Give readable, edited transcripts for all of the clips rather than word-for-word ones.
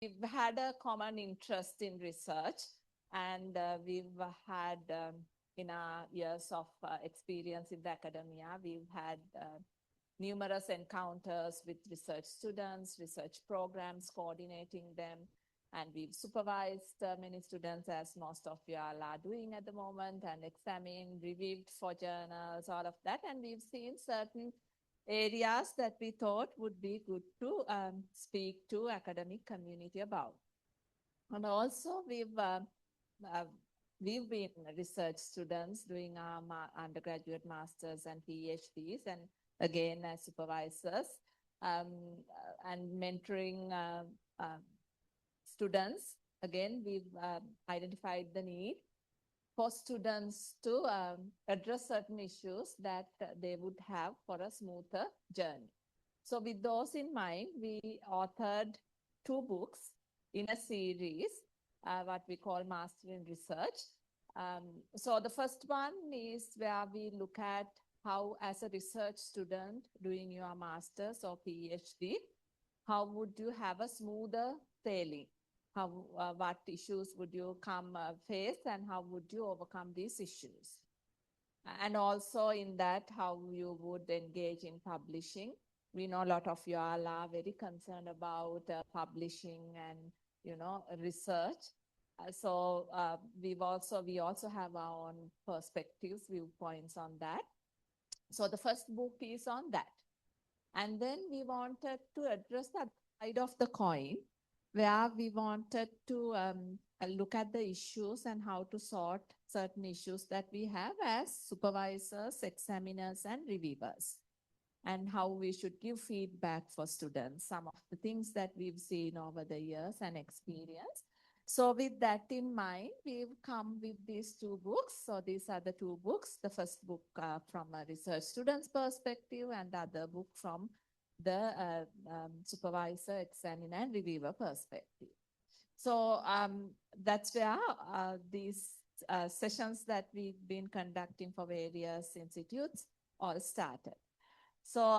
we've had a common interest in research, and we've had, in our years of experience in the academia, we've had numerous encounters with research students, research programs, coordinating them, and we've supervised many students, as most of you all are doing at the moment, and examined, reviewed for journals, all of that, and we've seen certain areas that we thought would be good to speak to academic community about. And also uh, we've been research students doing our undergraduate masters and PhDs, and again as supervisors, and mentoring students. Again, we've identified the need for students to address certain issues that they would have for a smoother journey. So with those in mind, we authored 2 books in a series, what we call Master in Research. So the first one is where we look at how, as a research student doing your master's or PhD, how would you have a smoother sailing? How, what issues would you face, and how would you overcome these issues? And also in that, how you would engage in publishing. We know a lot of you all are very concerned about publishing and, research. So we also have our own perspectives, viewpoints on that. So the first book is on that. And then we wanted to address that side of the coin, where we wanted to look at the issues and how to sort certain issues that we have as supervisors, examiners, and reviewers, and how we should give feedback for students, some of the things that we've seen over the years and experience. So with that in mind, we've come with these 2 books. So these are the 2 books. The first book from a research student's perspective, and the other book from the supervisor, examiner, and reviewer perspective. So that's where these sessions that we've been conducting for various institutes all started. So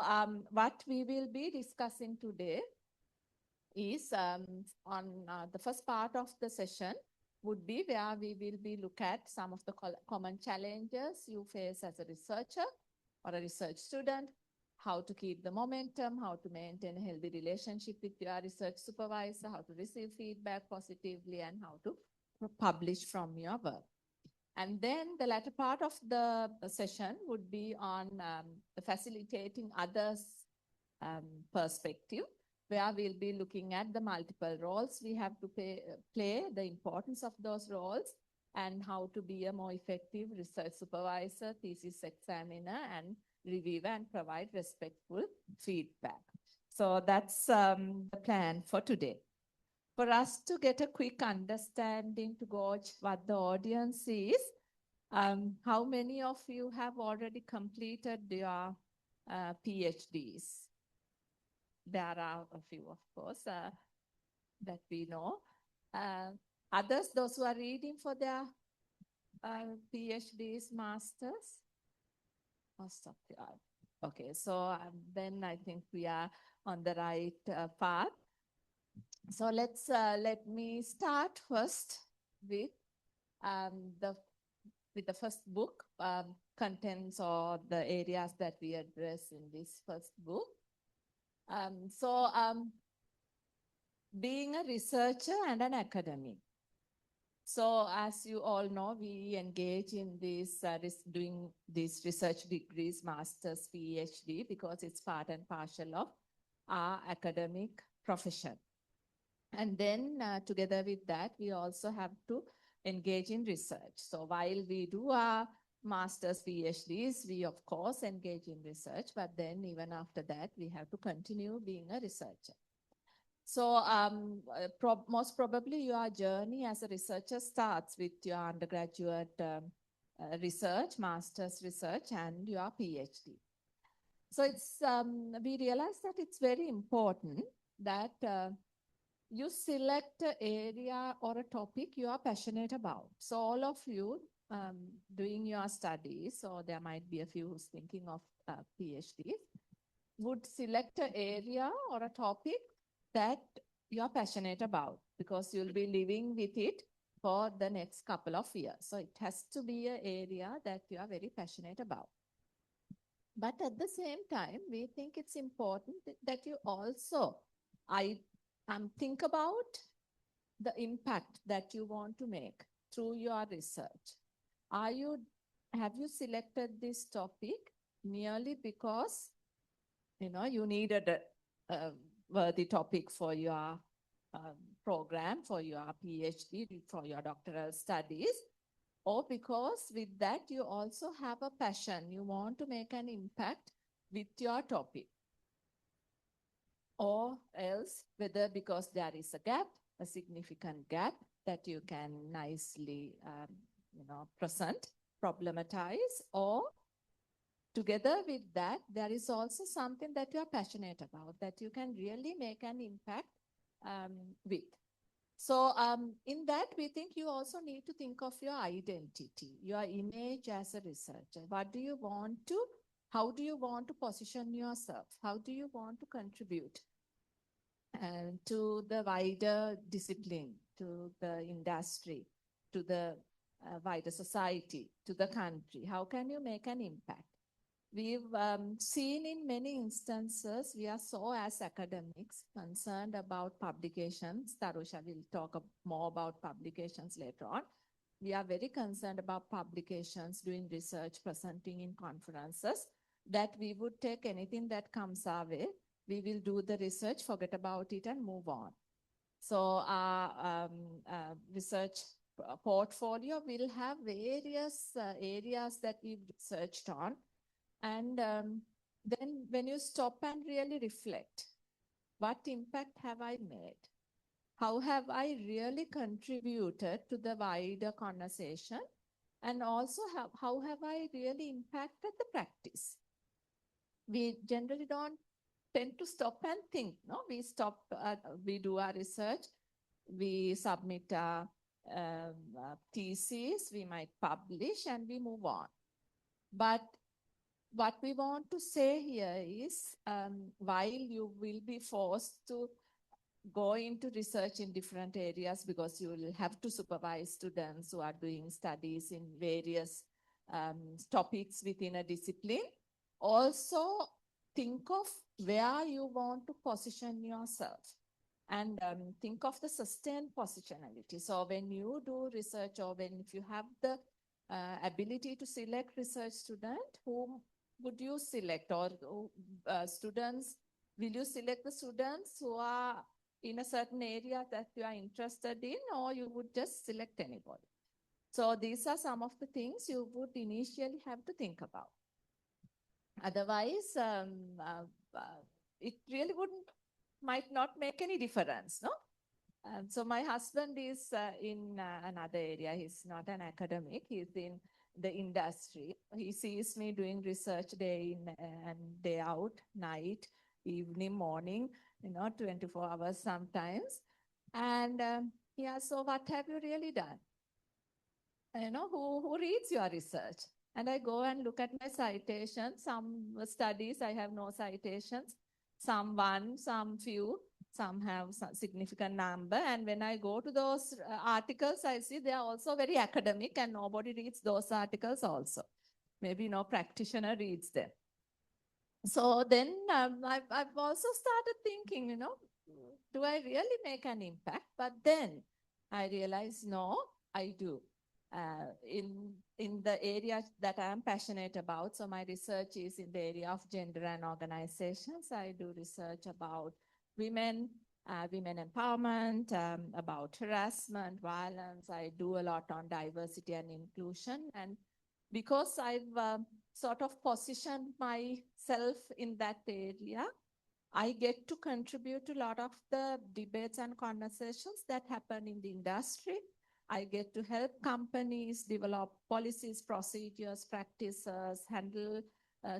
what we will be discussing today is on the first part of the session would be where we will be look at some of the common challenges you face as a researcher or a research student, how to keep the momentum, how to maintain a healthy relationship with your research supervisor, how to receive feedback positively, and how to publish from your work. And then the latter part of the session would be on the facilitating others' perspective, where we'll be looking at the multiple roles we have to play, the importance of those roles, and how to be a more effective research supervisor, thesis examiner, and reviewer, and provide respectful feedback. So that's the plan for today. For us to get a quick understanding to gauge what the audience is, how many of you have already completed your PhDs? There are a few, of course, that we know. Others, those who are reading for their PhDs, masters? Most of you are. Okay, so then I think we are on the right path. So let me start first with the first book, contents or the areas that we address in this first book. Being a researcher and an academic. So as you all know, we engage in this, doing these research degrees, master's, PhD, because it's part and parcel of our academic profession. And then together with that, we also have to engage in research. So while we do our master's, PhDs, we of course engage in research, but then even after that, we have to continue being a researcher. So most probably your journey as a researcher starts with your undergraduate research, master's research, and your PhD. So we realize that it's very important that you select an area or a topic you are passionate about. So all of you doing your studies, or there might be a few who's thinking of PhDs, would select an area or a topic that you are passionate about, because you'll be living with it for the next couple of years. So it has to be an area that you are very passionate about. But at the same time, we think it's important that you also I think about the impact that you want to make through your research. Have you selected this topic merely because you needed a worthy topic for your program, for your PhD, for your doctoral studies, or because with that you also have a passion, you want to make an impact with your topic, or else whether because there is a gap, a significant gap that you can nicely present, problematize, or together with that, there is also something that you are passionate about, that you can really make an impact with. So in that, we think you also need to think of your identity, your image as a researcher. What do you want to, how do you want to position yourself? How do you want to contribute to the wider discipline, to the industry, to the wider society, to the country? How can you make an impact? We've seen in many instances, we are so as academics concerned about publications. Tarusha will talk more about publications later on. We are very concerned about publications, doing research, presenting in conferences, that we would take anything that comes our way. We will do the research, forget about it, and move on. So our research portfolio will have various areas that we've researched on. And then when you stop and really reflect, what impact have I made? How have I really contributed to the wider conversation? And also, how have I really impacted the practice? We generally don't tend to stop and think. No, we stop, we do our research, we submit our thesis, we might publish, and we move on. But what we want to say here is, while you will be forced to go into research in different areas because you will have to supervise students who are doing studies in various topics within a discipline, also think of where you want to position yourself, and think of the sustained positionality. So when you do research, or if you have the ability to select research student, whom would you select? Or students, will you select the students who are in a certain area that you are interested in, or you would just select anybody? So these are some of the things you would initially have to think about. Otherwise, it really might not make any difference, no? So my husband is in another area. He's not an academic. He's in the industry. He sees me doing research day in and day out, night, evening, morning, 24 hours sometimes. And yeah, so what have you really done? Who reads your research? And I go and look at my citations. Some studies I have no citations, some one, some few, some have some significant number. And when I go to those articles, I see they are also very academic, and nobody reads those articles also. Maybe no practitioner reads them. So then I've also started thinking, do I really make an impact? But then I realized, no, I do. In the area that I am passionate about. So my research is in the area of gender and organizations. I do research about women empowerment, about harassment, violence. I do a lot on diversity and inclusion. And because I've sort of positioned myself in that area, I get to contribute to a lot of the debates and conversations that happen in the industry. I get to help companies develop policies, procedures, practices, handle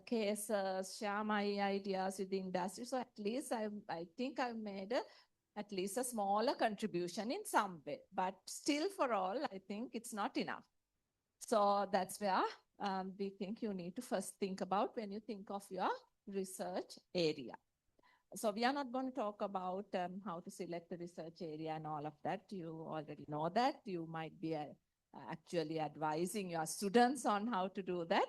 cases, share my ideas with the industry. So at least I think I've made at least a smaller contribution in some way. But still, for all, I think it's not enough. So that's where we think you need to first think about when you think of your research area. So we are not going to talk about how to select the research area and all of that. You already know that. You might be actually advising your students on how to do that.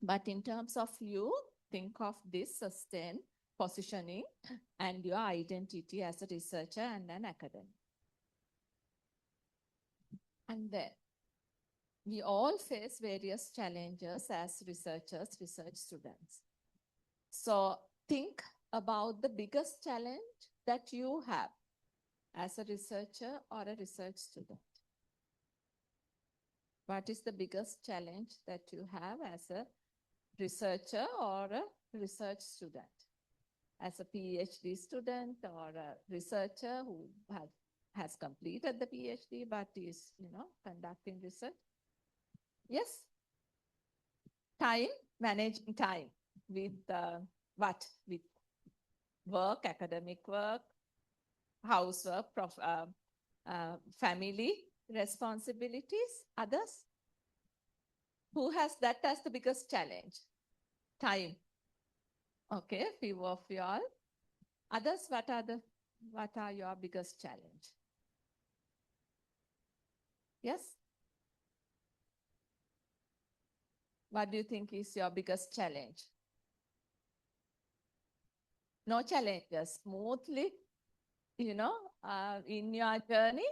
But in terms of you, think of this sustained positioning and your identity as a researcher and an academic. And then we all face various challenges as researchers, research students. So think about the biggest challenge that you have as a researcher or a research student. What is the biggest challenge that you have as a researcher or a research student? As a PhD student or a researcher who has completed the PhD but is, conducting research? Yes? Time, managing time with what? With work, academic work, housework, family responsibilities, others? Who has that as the biggest challenge? Time. Okay, few of you all. Others, what are your biggest challenge? Yes? What do you think is your biggest challenge? No challenges, smoothly, in your journey.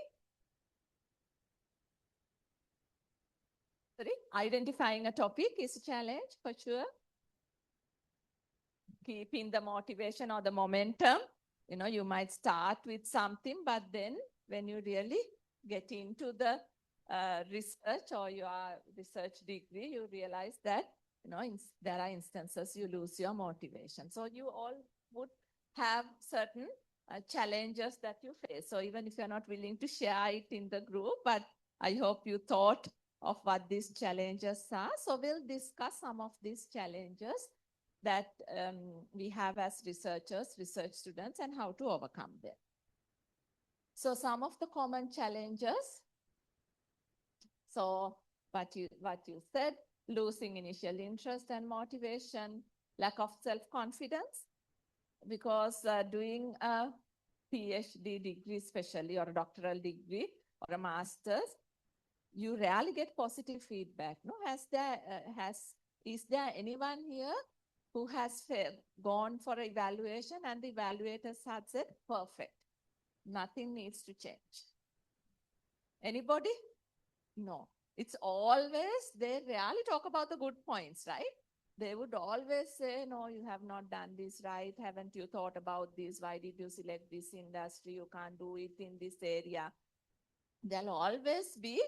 Sorry, identifying a topic is a challenge for sure. Keeping the motivation or the momentum. You might start with something, but then when you really get into the research or your research degree, you realize that, there are instances you lose your motivation. So you all would have certain challenges that you face. So even if you're not willing to share it in the group, but I hope you thought of what these challenges are. So we'll discuss some of these challenges that we have as researchers, research students, and how to overcome them. So some of the common challenges. So what you said, losing initial interest and motivation, lack of self-confidence, because doing a PhD degree especially, or a doctoral degree, or a master's, you rarely get positive feedback. No, is there anyone here who has gone for evaluation and the evaluators had said, perfect, nothing needs to change? Anybody? No. It's always, they rarely talk about the good points, right? They would always say, no, you have not done this right. Haven't you thought about this? Why did you select this industry? You can't do it in this area. There'll always be,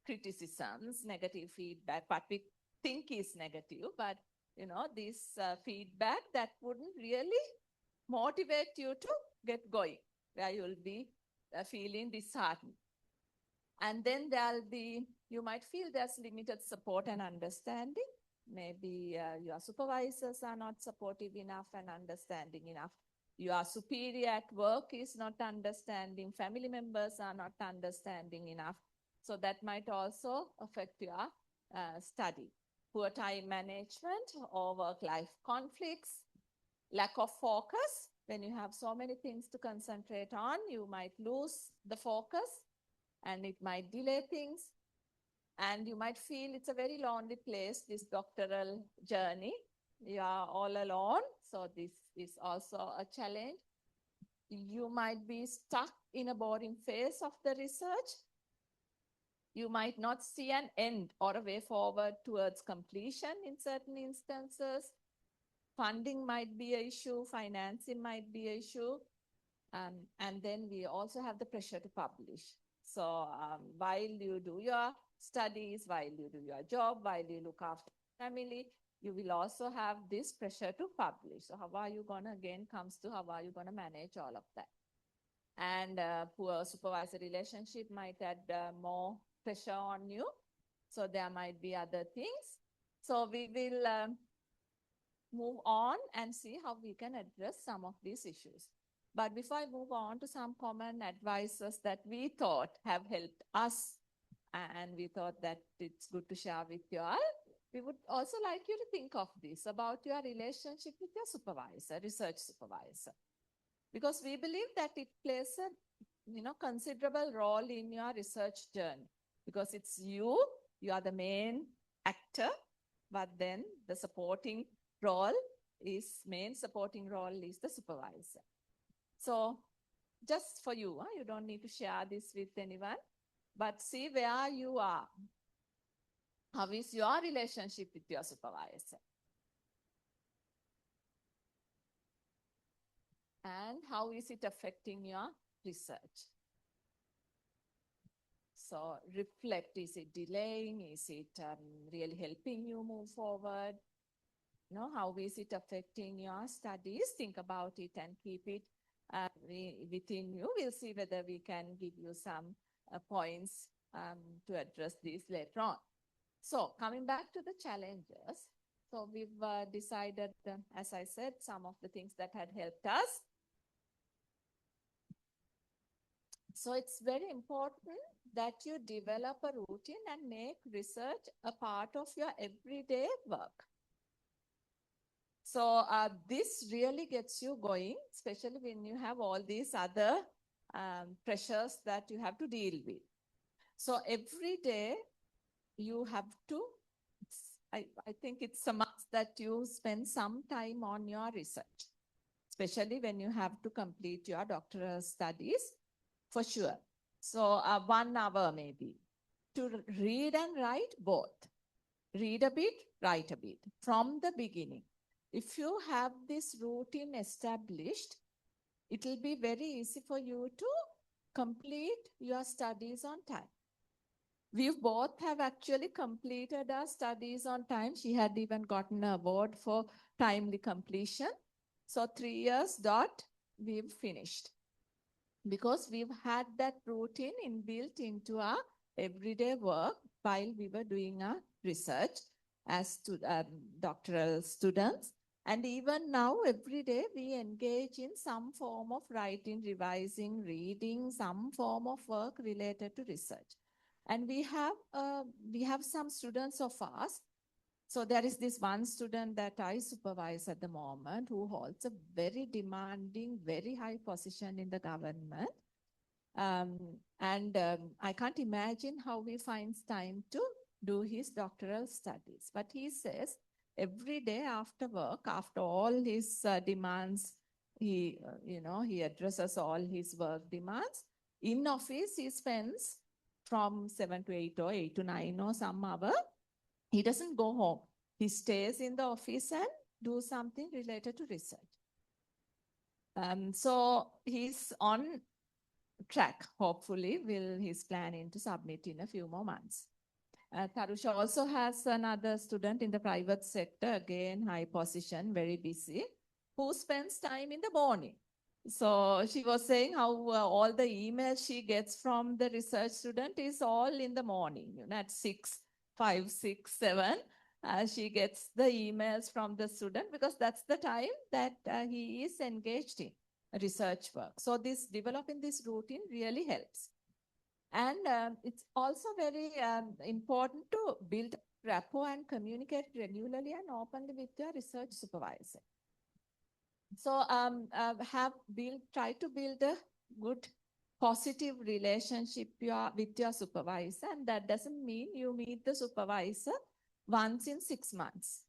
criticisms, negative feedback, what we think is negative, but, this feedback that wouldn't really motivate you to get going, where you'll be feeling disheartened. And then you might feel there's limited support and understanding. Maybe your supervisors are not supportive enough and understanding enough. Your superior at work is not understanding. Family members are not understanding enough. So that might also affect your study. Poor time management or work-life conflicts, lack of focus. When you have so many things to concentrate on, you might lose the focus and it might delay things. And you might feel it's a very lonely place, this doctoral journey. You are all alone. So this is also a challenge. You might be stuck in a boring phase of the research. You might not see an end or a way forward towards completion in certain instances. Funding might be an issue, financing might be an issue. And then we also have the pressure to publish. So while you do your studies, while you do your job, while you look after family, you will also have this pressure to publish. So how are you going to, again, comes to how are you going to manage all of that? And poor supervisor relationship might add more pressure on you. So there might be other things. So we will move on and see how we can address some of these issues. But before I move on to some common advices that we thought have helped us, and we thought that it's good to share with you all, we would also like you to think of this about your relationship with your supervisor, research supervisor, because we believe that it plays a considerable role in your research journey, because it's you are the main actor, but then the main supporting role is the supervisor. So just for you, you don't need to share this with anyone, but see where you are. How is your relationship with your supervisor? And how is it affecting your research? So reflect, is it delaying? Is it really helping you move forward? How is it affecting your studies? Think about it and keep it within you. We'll see whether we can give you some points to address these later on. So coming back to the challenges, so we've decided, as I said, some of the things that had helped us. So it's very important that you develop a routine and make research a part of your everyday work. So this really gets you going, especially when you have all these other pressures that you have to deal with. So every day you have to, I think it's a must that you spend some time on your research, especially when you have to complete your doctoral studies, for sure. So 1 hour maybe to read and write both. Read a bit, write a bit from the beginning. If you have this routine established, it will be very easy for you to complete your studies on time. We both have actually completed our studies on time. She had even gotten an award for timely completion. So 3 years dot, we've finished. Because we've had that routine inbuilt into our everyday work while we were doing our research as doctoral students. And even now, every day, we engage in some form of writing, revising, reading, some form of work related to research. And we have some students of ours. So there is this one student that I supervise at the moment who holds a very demanding, very high position in the government. I can't imagine how he finds time to do his doctoral studies. But he says every day after work, after all his demands, he addresses all his work demands. In office, he spends from 7 to 8 or 8 to 9 or some hour. He doesn't go home. He stays in the office and do something related to research. So he's on track, hopefully, he's planning to submit in a few more months. Tarusha also has another student in the private sector, again, high position, very busy, who spends time in the morning. So she was saying how all the emails she gets from the research student is all in the morning, at 6, 5, 6, 7. She gets the emails from the student because that's the time that he is engaged in research work. So developing this routine really helps. And it's also very important to build rapport and communicate regularly and openly with your research supervisor. So try to build a good, positive relationship with your supervisor. And that doesn't mean you meet the supervisor once in 6 months.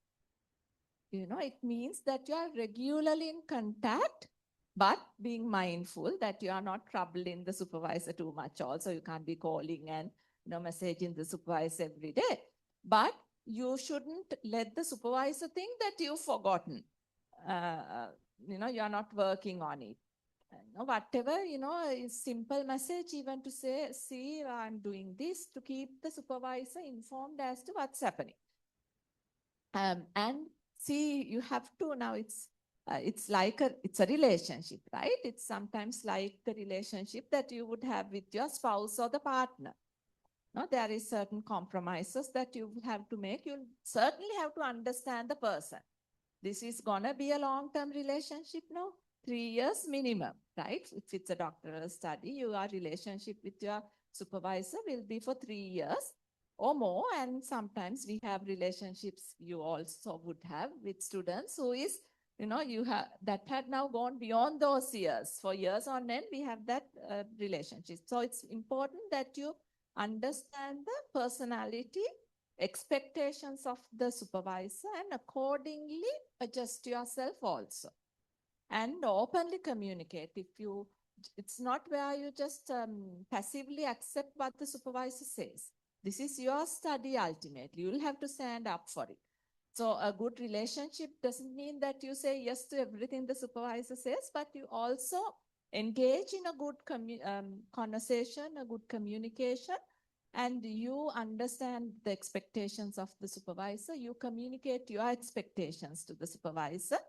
It means that you are regularly in contact, but being mindful that you are not troubling the supervisor too much. Also, you can't be calling and messaging the supervisor every day. But you shouldn't let the supervisor think that you've forgotten. You are not working on it. Whatever, is simple message, even to say, see, I'm doing this, to keep the supervisor informed as to what's happening. And see, you have to, now it's a relationship, right? It's sometimes like the relationship that you would have with your spouse or the partner. No, there is certain compromises that you have to make. You certainly have to understand the person. This is gonna be a long-term relationship, no? 3 years minimum, right? If it's a doctoral study, your relationship with your supervisor will be for 3 years. or more. And sometimes we have relationships you also would have with students who is, you have that had now gone beyond those years. For years on end, we have that relationship. So it's important that you understand the personality, expectations of the supervisor, and accordingly adjust yourself also. And openly communicate. It's not where you just passively accept what the supervisor says. This is your study ultimately. You'll have to stand up for it. So a good relationship doesn't mean that you say yes to everything the supervisor says, but you also engage in a good conversation, a good communication, and you understand the expectations of the supervisor. You communicate your expectations to the supervisor,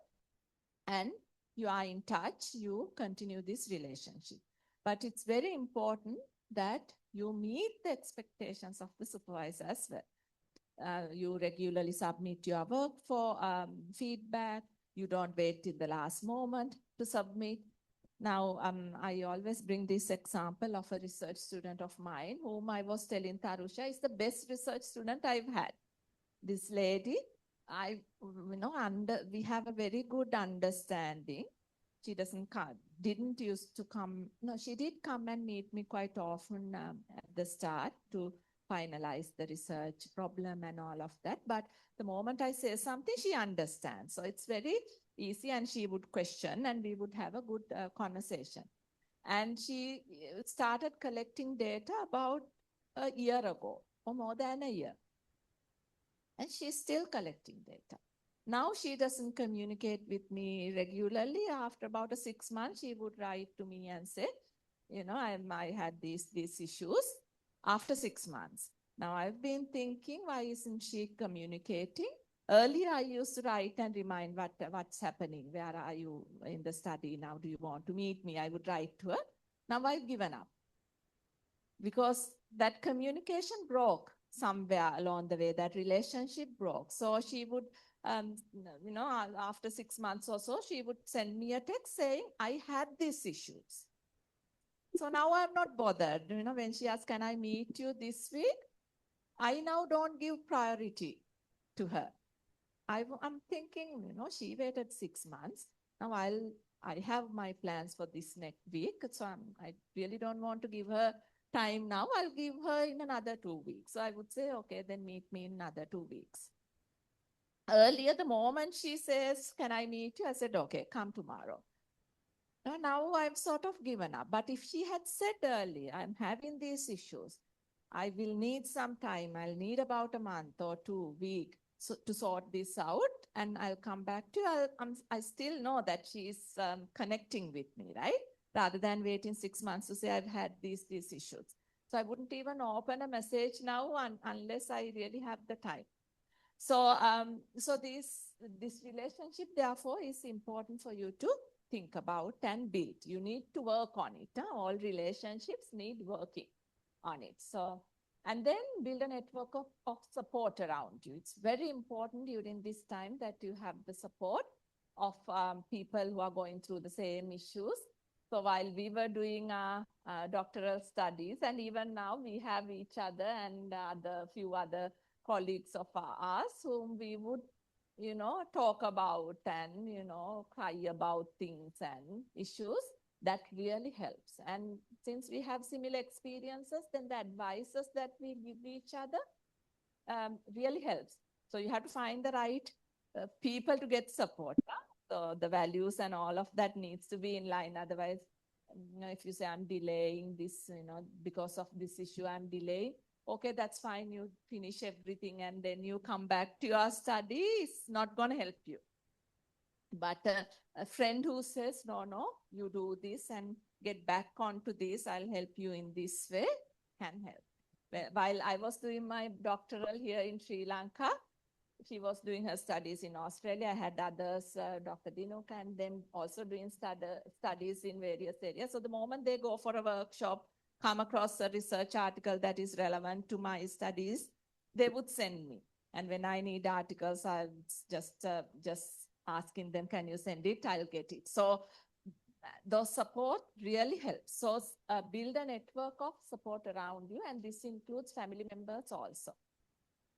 and you are in touch, you continue this relationship. But it's very important that you meet the expectations of the supervisor as well. You regularly submit your work for feedback. You don't wait till the last moment to submit. Now, I always bring this example of a research student of mine, whom I was telling Tarusha is the best research student I've had. This lady, we have a very good understanding. She didn't used to come. No, she did come and meet me quite often at the start to finalize the research problem and all of that. But the moment I say something, she understands. So it's very easy, and she would question and we would have a good conversation. And she started collecting data about a year ago, or more than a year. And she's still collecting data. Now she doesn't communicate with me regularly. After about 6 months, she would write to me and say, I had these issues after 6 months. Now I've been thinking, why isn't she communicating? Earlier, I used to write and remind what's happening. Where are you in the study now? Do you want to meet me? I would write to her. Now I've given up because that communication broke somewhere along the way. That relationship broke. So she would, after 6 months or so, she would send me a text saying, I had these issues. So now I'm not bothered. When she asks, can I meet you this week? I now don't give priority to her. I'm thinking, she waited 6 months. Now I have my plans for this next week. So I really don't want to give her time now. I'll give her in another 2 weeks. So I would say, okay, then meet me in another 2 weeks. Earlier, the moment she says, can I meet you? I said, okay, come tomorrow. Now I've sort of given up. But if she had said earlier, I'm having these issues, I will need some time. I'll need about a month or 2 weeks to sort this out, and I'll come back to you. I still know that she's connecting with me, right? Rather than waiting 6 months to say I've had these issues. So I wouldn't even open a message now unless I really have the time. So, this relationship, therefore, is important for you to think about and build. You need to work on it. All relationships need working on it. So, and then build a network of support around you. It's very important during this time that you have the support of people who are going through the same issues. So while we were doing our doctoral studies, and even now we have each other and few other colleagues of ours whom we would, talk about and, cry about things and issues. That really helps. And since we have similar experiences, then the advices that we give each other really helps. So you have to find the right people to get support. So the values and all of that needs to be in line. Otherwise, if you say I'm delaying this, because of this issue, I'm delaying. Okay, that's fine. You finish everything and then you come back to your study. It's not going to help you. But a friend who says, no, you do this and get back onto this, I'll help you in this way, can help. While I was doing my doctoral here in Sri Lanka, she was doing her studies in Australia. I had others, Dr. Dinuk, and them also doing studies in various areas. So the moment they go for a workshop, come across a research article that is relevant to my studies, they would send me. And when I need articles, I'm just asking them, can you send it? I'll get it. So those support really helps. So build a network of support around you, and this includes family members also.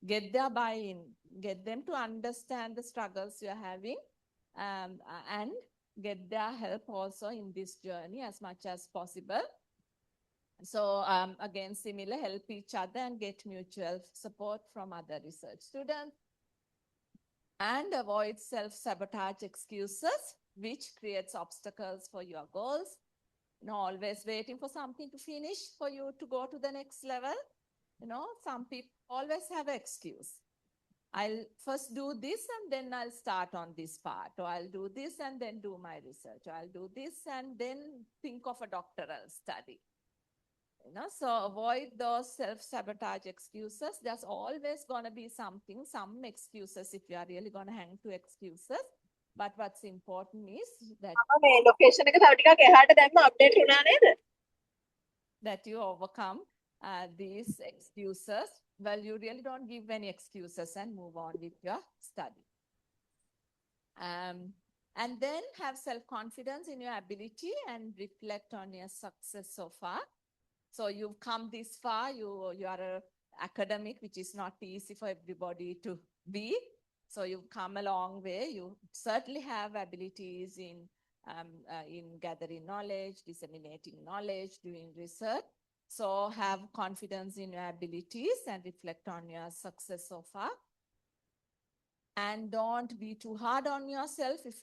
Get their buy-in, get them to understand the struggles you're having, and get their help also in this journey as much as possible. So again, similar, help each other and get mutual support from other research students. And avoid self-sabotage excuses, which creates obstacles for your goals. Always waiting for something to finish for you to go to the next level. Some people always have an excuse. I'll first do this and then I'll start on this part, or I'll do this and then do my research, or I'll do this and then think of a doctoral study. So avoid those self-sabotage excuses. There's always going to be some excuses if you are really going to hang to excuses. But what's important is that location එක තව ටිකක් එහාට දැම්ම update වුණා නේද? That you overcome these excuses. Well, you really don't give any excuses and move on with your study. And then have self-confidence in your ability and reflect on your success so far. So you've come this far, you are an academic, which is not easy for everybody to be. So you've come a long way. You certainly have abilities in gathering knowledge, disseminating knowledge, doing research. So have confidence in your abilities and reflect on your success so far. And don't be too hard on yourself if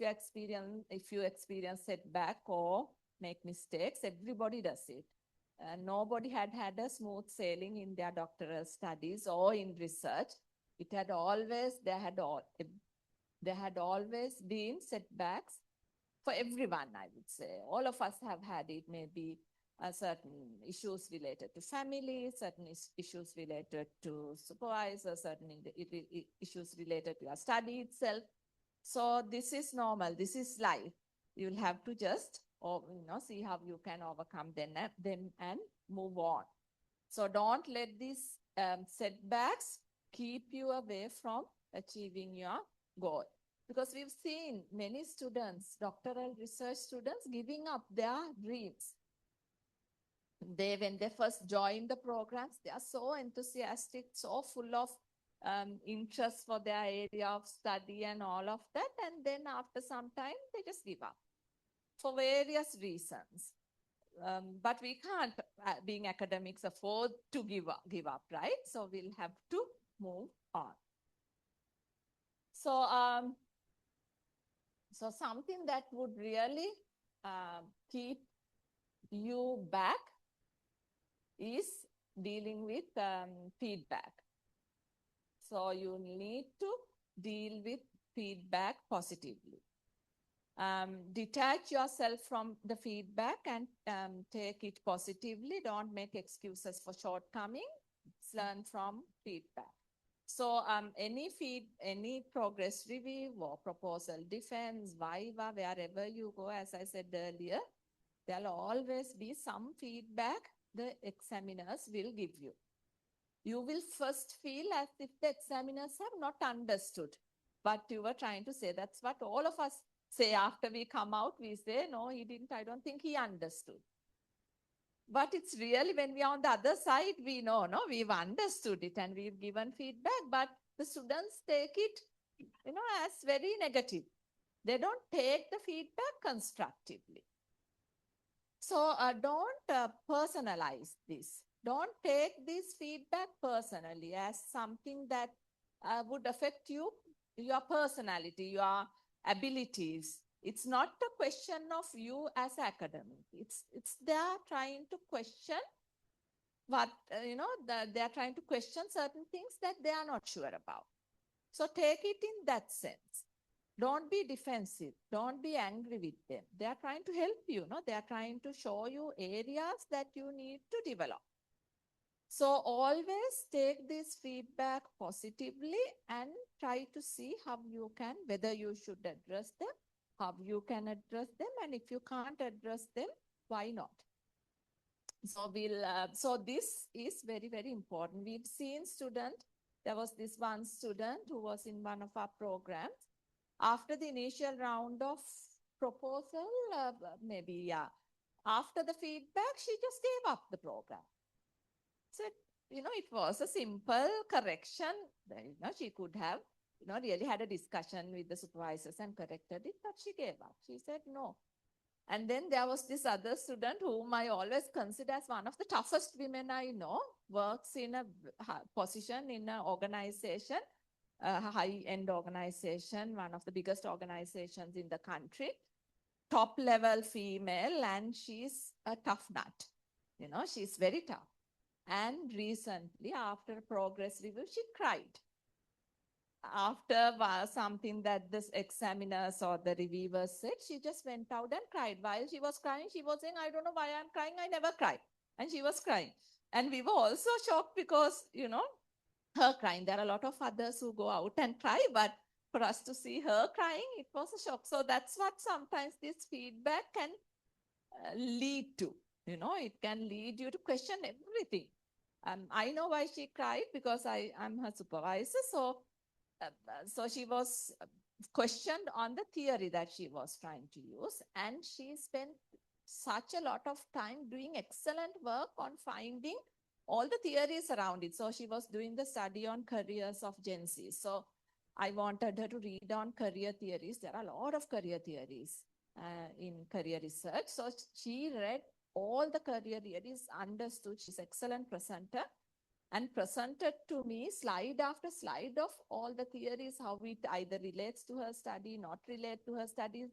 you experience setback or make mistakes. Everybody does it. Nobody had a smooth sailing in their doctoral studies or in research. There had always been setbacks for everyone, I would say. All of us have had it, maybe certain issues related to family, certain issues related to supervisors, certain issues related to your study itself. So this is normal. This is life. You'll have to just see how you can overcome them and move on. So don't let these setbacks keep you away from achieving your goal. Because we've seen many students, doctoral research students, giving up their dreams. When they first join the programs, they are so enthusiastic, so full of interest for their area of study and all of that. And then after some time, they just give up for various reasons. But we can't, being academics, afford to give up, right? So we'll have to move on. So, so something that would really keep you back is dealing with feedback. So you need to deal with feedback positively. Detach yourself from the feedback and take it positively. Don't make excuses for shortcomings. Learn from feedback. So any progress review or proposal defense, viva, wherever you go, as I said earlier, there'll always be some feedback the examiners will give you. You will first feel as if the examiners have not understood what you were trying to say. That's what all of us say after we come out. We say, no, he didn't. I don't think he understood. But it's really when we are on the other side, we know, no, we've understood it and we've given feedback, but the students take it, as very negative. They don't take the feedback constructively. So don't personalize this. Don't take this feedback personally as something that would affect you, your personality, your abilities. It's not a question of you as academic. It's they're trying to question what, they're trying to question certain things that they are not sure about. So take it in that sense. Don't be defensive. Don't be angry with them. They are trying to help you. They are trying to show you areas that you need to develop. So always take this feedback positively and try to see how you can, whether you should address them, how you can address them, and if you can't address them, why not? So so this is very, very important. We've seen there was this one student who was in one of our programs. After the initial round of proposal, maybe, yeah. After the feedback, she just gave up the program. So, it was a simple correction. She could have, really had a discussion with the supervisors and corrected it, but she gave up. She said no. And then there was this other student whom I always consider as one of the toughest women I know, works in a position in an organization, a high-end organization, one of the biggest organizations in the country, top level female, and she's a tough nut. She's very tough. And recently, after a progress review, she cried. After something that this examiners or the reviewers said, she just went out and cried. While she was crying, she was saying, I don't know why I'm crying. I never cry. And she was crying. And we were also shocked because, her crying. There are a lot of others who go out and cry, but for us to see her crying, it was a shock. So that's what sometimes this feedback can lead to. It can lead you to question everything. I know why she cried because I'm her supervisor. So she was questioned on the theory that she was trying to use, and she spent such a lot of time doing excellent work on finding all the theories around it. So she was doing the study on careers of Gen Z. So I wanted her to read on career theories. There are a lot of career theories in career research. So she read all the career theories, understood. She's an excellent presenter, and presented to me slide after slide of all the theories, how it either relates to her study, not relate to her studies.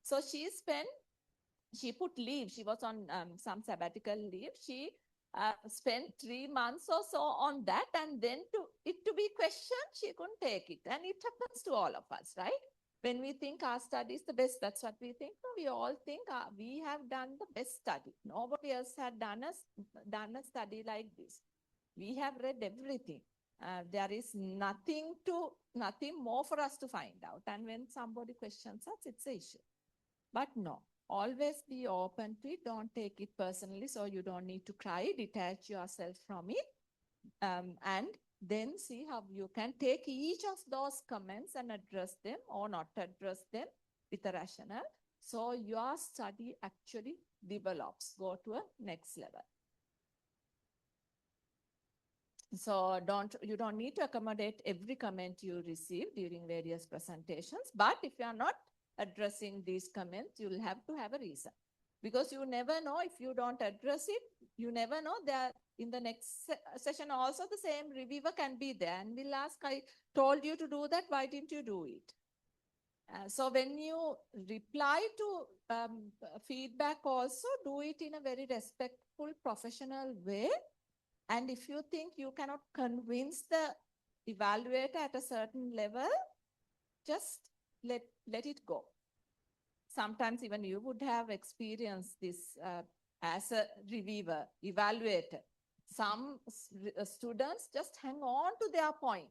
So she put leave. She was on some sabbatical leave. She spent 3 months or so on that, and then to be questioned, she couldn't take it. And it happens to all of us, right? When we think our study is the best, that's what we think. No, we all think we have done the best study. Nobody else had done a study like this. We have read everything. There is nothing more for us to find out. And when somebody questions us, it's an issue. But no, always be open to it. Don't take it personally. So you don't need to cry, detach yourself from it. And then see how you can take each of those comments and address them or not address them with a rationale. So your study actually develops, go to a next level. So you don't need to accommodate every comment you receive during various presentations. But if you are not addressing these comments, you'll have to have a reason. Because you never know, if you don't address it, you never know that in the next session also the same reviewer can be there and will ask, I told you to do that, why didn't you do it? So when you reply to feedback also, do it in a very respectful, professional way. And if you think you cannot convince the evaluator at a certain level, just let it go. Sometimes even you would have experienced this as a reviewer, evaluator. Some students just hang on to their point.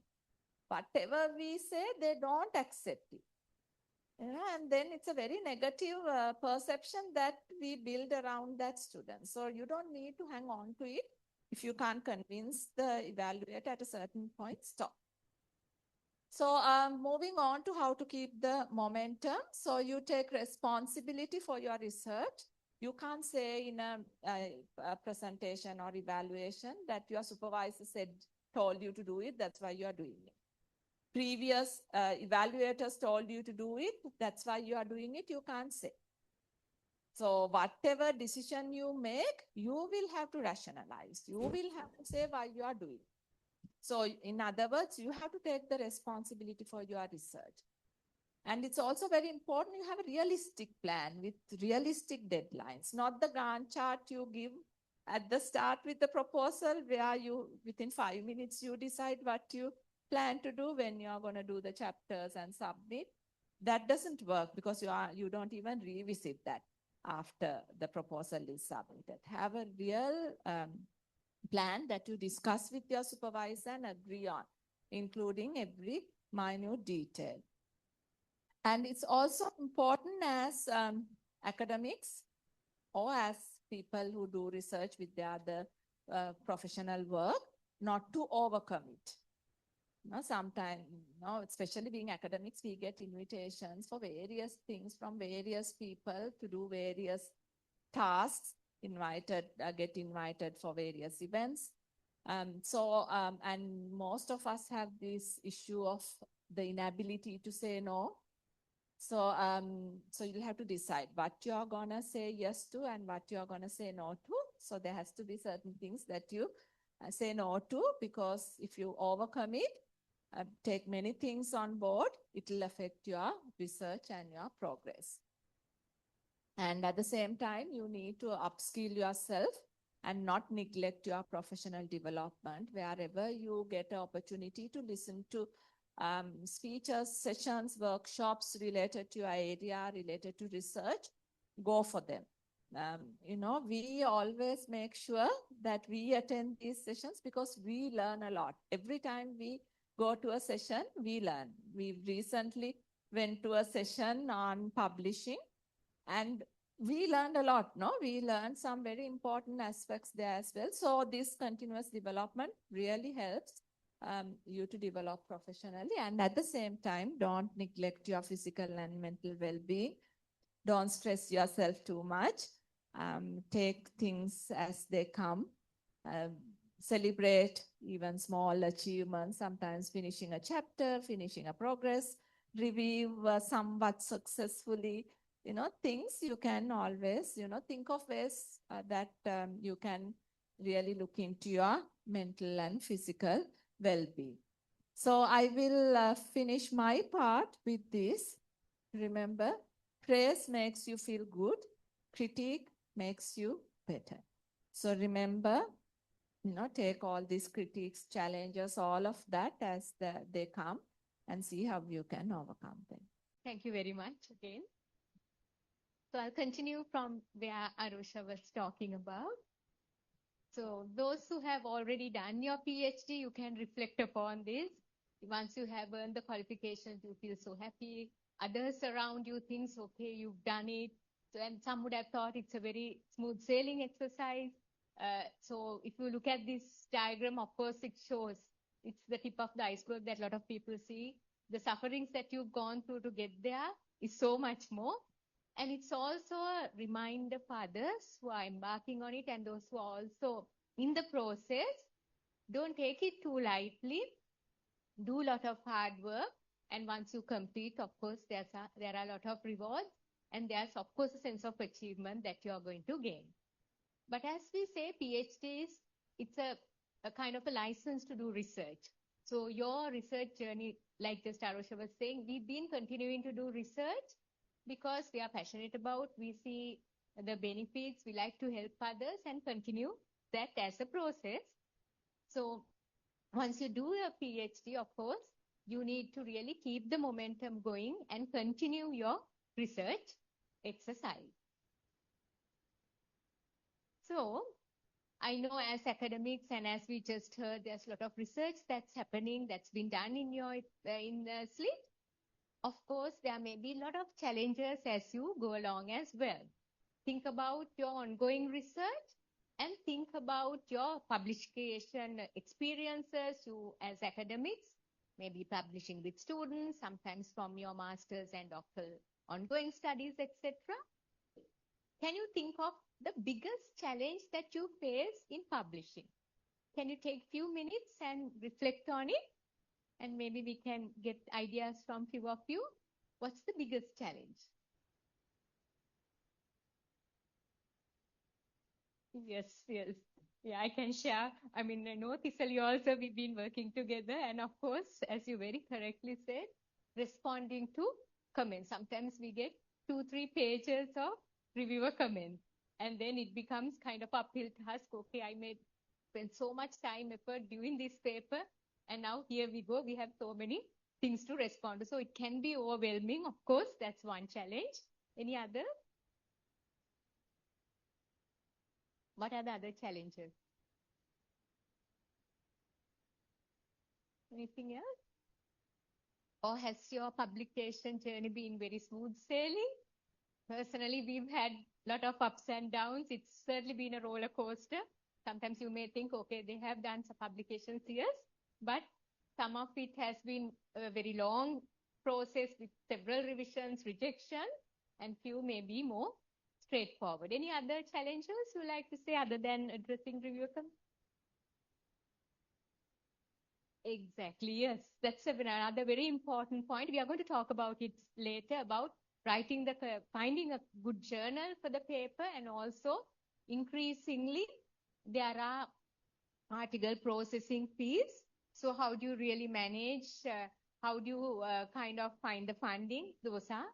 Whatever we say, they don't accept it. And then it's a very negative perception that we build around that student. So you don't need to hang on to it. If you can't convince the evaluator at a certain point, stop. So moving on to how to keep the momentum. So you take responsibility for your research. You can't say in a presentation or evaluation that your supervisor told you to do it, that's why you are doing it. Previous evaluators told you to do it, that's why you are doing it, you can't say. So whatever decision you make, you will have to rationalize. You will have to say why you are doing it. So in other words, you have to take the responsibility for your research. And it's also very important you have a realistic plan with realistic deadlines, not the Gantt chart you give at the start with the proposal where you, within 5 minutes, you decide what you plan to do when you're going to do the chapters and submit. That doesn't work because you don't even revisit that after the proposal is submitted. Have a real plan that you discuss with your supervisor and agree on, including every minute detail. And it's also important as academics or as people who do research with their other professional work, not to overcommit. Sometimes, especially being academics, we get invitations for various things from various people to do various tasks, get invited for various events. And most of us have this issue of the inability to say no. So you'll have to decide what you're gonna say yes to and what you're gonna say no to. So there has to be certain things that you say no to, because if you overcommit, take many things on board, it will affect your research and your progress. And at the same time, you need to upskill yourself and not neglect your professional development. Wherever you get an opportunity to listen to speeches, sessions, workshops related to your area, related to research, go for them. We always make sure that we attend these sessions because we learn a lot. Every time we go to a session, we learn. We recently went to a session on publishing, and we learned a lot. We learned some very important aspects there as well. So this continuous development really helps you to develop professionally, and at the same time, don't neglect your physical and mental well-being. Don't stress yourself too much. Take things as they come. Um, Celebrate even small achievements, sometimes finishing a chapter, finishing a progress, review somewhat successfully. Things you can always, think of ways that you can really look into your mental and physical well-being. So I will finish my part with this. Remember, praise makes you feel good. Critique makes you better. So remember, take all these critiques, challenges, all of that as they come, and see how you can overcome them. Thank you very much again. So I'll continue from where Arusha was talking about. So those who have already done your PhD, you can reflect upon this. Once you have earned the qualifications, you feel so happy. Others around you think, okay, you've done it. So, and some would have thought it's a very smooth sailing exercise. So if you look at this diagram, of course, it shows it's the tip of the iceberg that a lot of people see. The sufferings that you've gone through to get there is so much more. And it's also a reminder for others who are embarking on it and those who are also in the process. Don't take it too lightly. Do a lot of hard work. And once you complete, of course, there are a lot of rewards. And there's, of course, a sense of achievement that you are going to gain. But as we say, PhDs, it's a kind of a license to do research. So your research journey, like just Arusha was saying, we've been continuing to do research because we are passionate about, we see the benefits, we like to help others and continue that as a process. So once you do your PhD, of course, you need to really keep the momentum going and continue your research exercise. So I know as academics and as we just heard, there's a lot of research that's happening, that's been done in SLIIT. Of course, there may be a lot of challenges as you go along as well. Think about your ongoing research and think about your publication experiences. You as academics, maybe publishing with students, sometimes from your master's and doctoral ongoing studies, etc. Can you think of the biggest challenge that you face in publishing? Can you take a few minutes and reflect on it? And maybe we can get ideas from few of you. What's the biggest challenge? Yes. Yeah, I can share. I mean, I know Tisali also, we've been working together. And of course, as you very correctly said, responding to comments. Sometimes we get 2-3 pages of reviewer comments. And then it becomes kind of uphill task. Okay, I made spend so much time, effort doing this paper. And now here we go. We have so many things to respond to. So it can be overwhelming. Of course, that's one challenge. Any other? What are the other challenges? Anything else? Or has your publication journey been very smooth sailing? Personally, we've had a lot of ups and downs. It's certainly been a roller coaster. Sometimes you may think, okay, they have done some publications, yes, but Some of it has been a very long process with several revisions, rejection, and few may be more straightforward. Any other challenges you like to say other than addressing reviewer comments? Exactly, yes. That's another very important point. We are going to talk about it later about finding a good journal for the paper, and also increasingly there are article processing fees. So how do you really manage? How do you kind of find the funding? Those are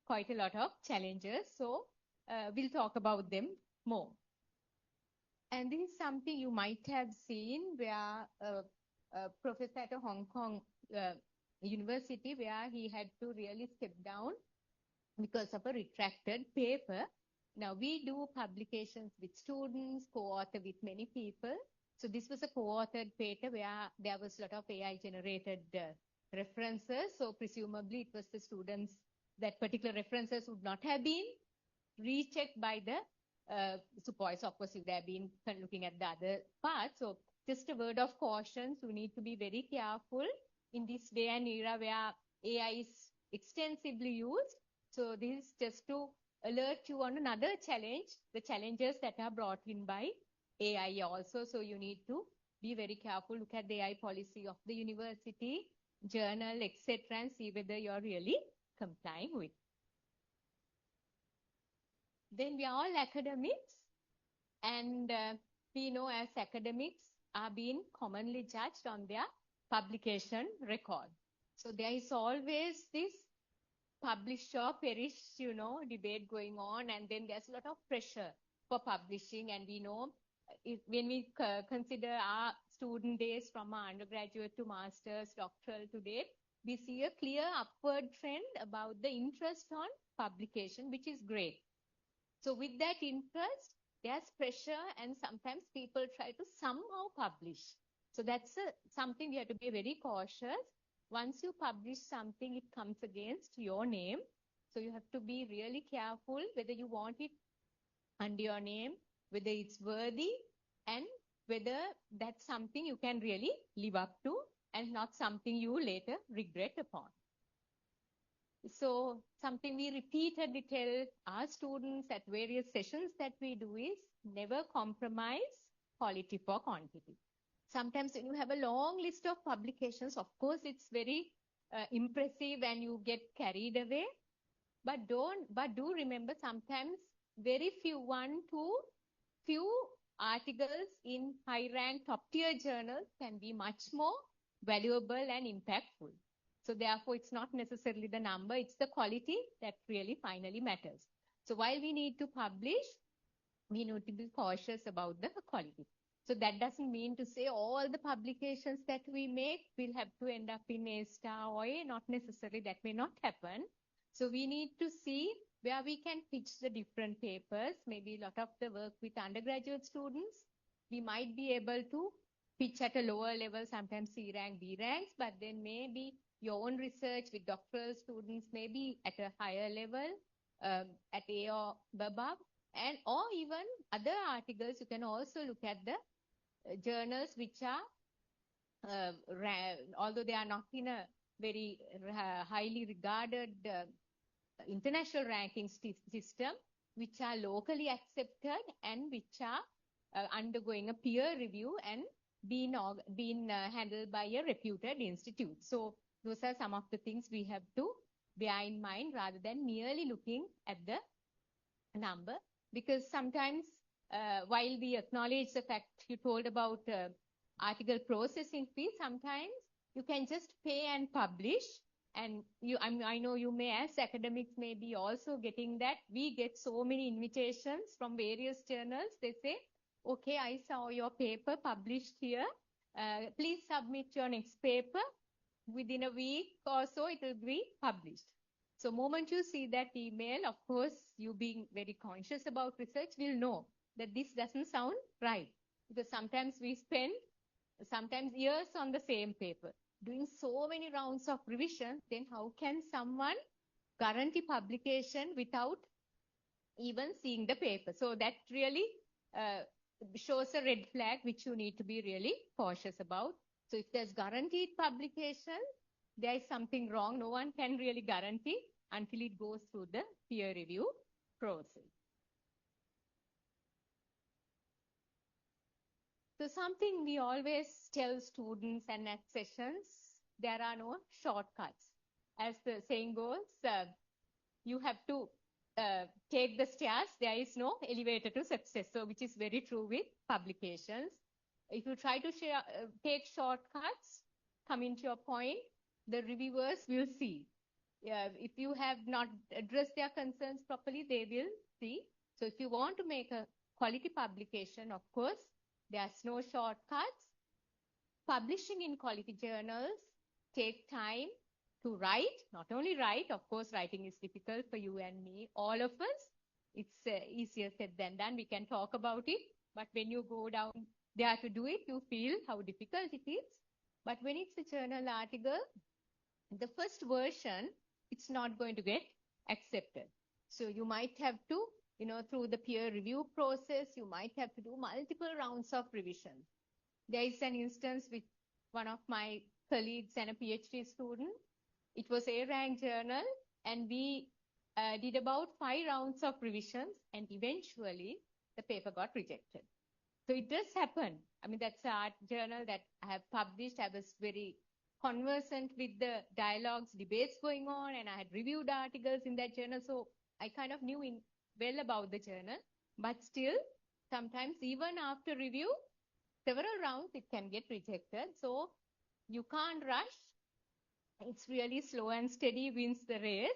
quite a lot of challenges. So we'll talk about them more. And this is something you might have seen where a professor at a Hong Kong university, where he had to really step down because of a retracted paper. Now we do publications with students, co-author with many people. So this was a co-authored paper where there was a lot of AI generated references. So presumably it was the students, that particular references would not have been rechecked by the supervisor. Of course, if they have been looking at the other parts. So just a word of caution, so we need to be very careful in this day and era where AI is extensively used. So this is just to alert you on another challenge, the challenges that are brought in by AI also. So you need to be very careful, look at the AI policy of the university, journal, etc., and see whether you're really complying with. Then we are all academics, and we know as academics are being commonly judged on their publication record. So there is always this publish or perish, debate going on, and then there's a lot of pressure for publishing. And we know when we consider our student days from our undergraduate to master's, doctoral to date, we see a clear upward trend about the interest on publication, which is great. So with that interest, there's pressure, and sometimes people try to somehow publish. So that's something we have to be very cautious. Once you publish something, it comes against your name. So you have to be really careful whether you want it under your name, whether it's worthy, and whether that's something you can really live up to and not something you later regret upon. So something we repeatedly tell our students at various sessions that we do is never compromise quality for quantity. Sometimes when you have a long list of publications, of course, it's very impressive and you get carried away. But do remember, sometimes very few articles in high rank top tier journals can be much more valuable and impactful. So therefore, it's not necessarily the number, it's the quality that really finally matters. So while we need to publish, we need to be cautious about the quality. So that doesn't mean to say all the publications that we make will have to end up in A star or A, not necessarily, that may not happen. So we need to see where we can pitch the different papers. Maybe a lot of the work with undergraduate students, we might be able to pitch at a lower level, sometimes C rank, B ranks, but then maybe your own research with doctoral students, maybe at a higher level, at A or above, and or even other articles. You can also look at the journals which are, although they are not in a very highly regarded international ranking system, which are locally accepted and which are undergoing a peer review and being handled by a reputed institute. So those are some of the things we have to bear in mind rather than merely looking at the number. Because sometimes while we acknowledge the fact you told about article processing fee, sometimes you can just pay and publish. And I know you may, as academics, may be also getting that. We get so many invitations from various journals. They say, okay, I saw your paper published here. Please submit your next paper. Within a week or so, it will be published. So moment you see that email, of course, you being very conscious about research will know that this doesn't sound right. Because sometimes we spend years on the same paper, doing so many rounds of revision. Then how can someone guarantee publication without even seeing the paper? So that really shows a red flag, which you need to be really cautious about. So if there's guaranteed publication, there is something wrong. No one can really guarantee until it goes through the peer review process. So something we always tell students and at sessions, there are no shortcuts. As the saying goes, you have to take the stairs. There is no elevator to success. So which is very true with publications. If you try to take shortcuts, coming to your point, the reviewers will see. If you have not addressed their concerns properly, they will see. So if you want to make a quality publication, of course, there's no shortcuts. Publishing in quality journals take time to write. Not only write, of course, writing is difficult for you and me, all of us. It's easier said than done. We can talk about it. But when you go down there to do it, you feel how difficult it is. But when it's a journal article, the first version, it's not going to get accepted. So you might have to, through the peer review process, you might have to do multiple rounds of revision. There is an instance with one of my colleagues and a PhD student. It was a rank journal, and we did about 5 rounds of revisions, and eventually the paper got rejected. So it does happen. I mean, that's an art journal that I have published. I was very conversant with the dialogues, debates going on, and I had reviewed articles in that journal. So I kind of knew well about the journal. But still, sometimes even after review, several rounds, it can get rejected. So you can't rush. It's really slow and steady wins the race.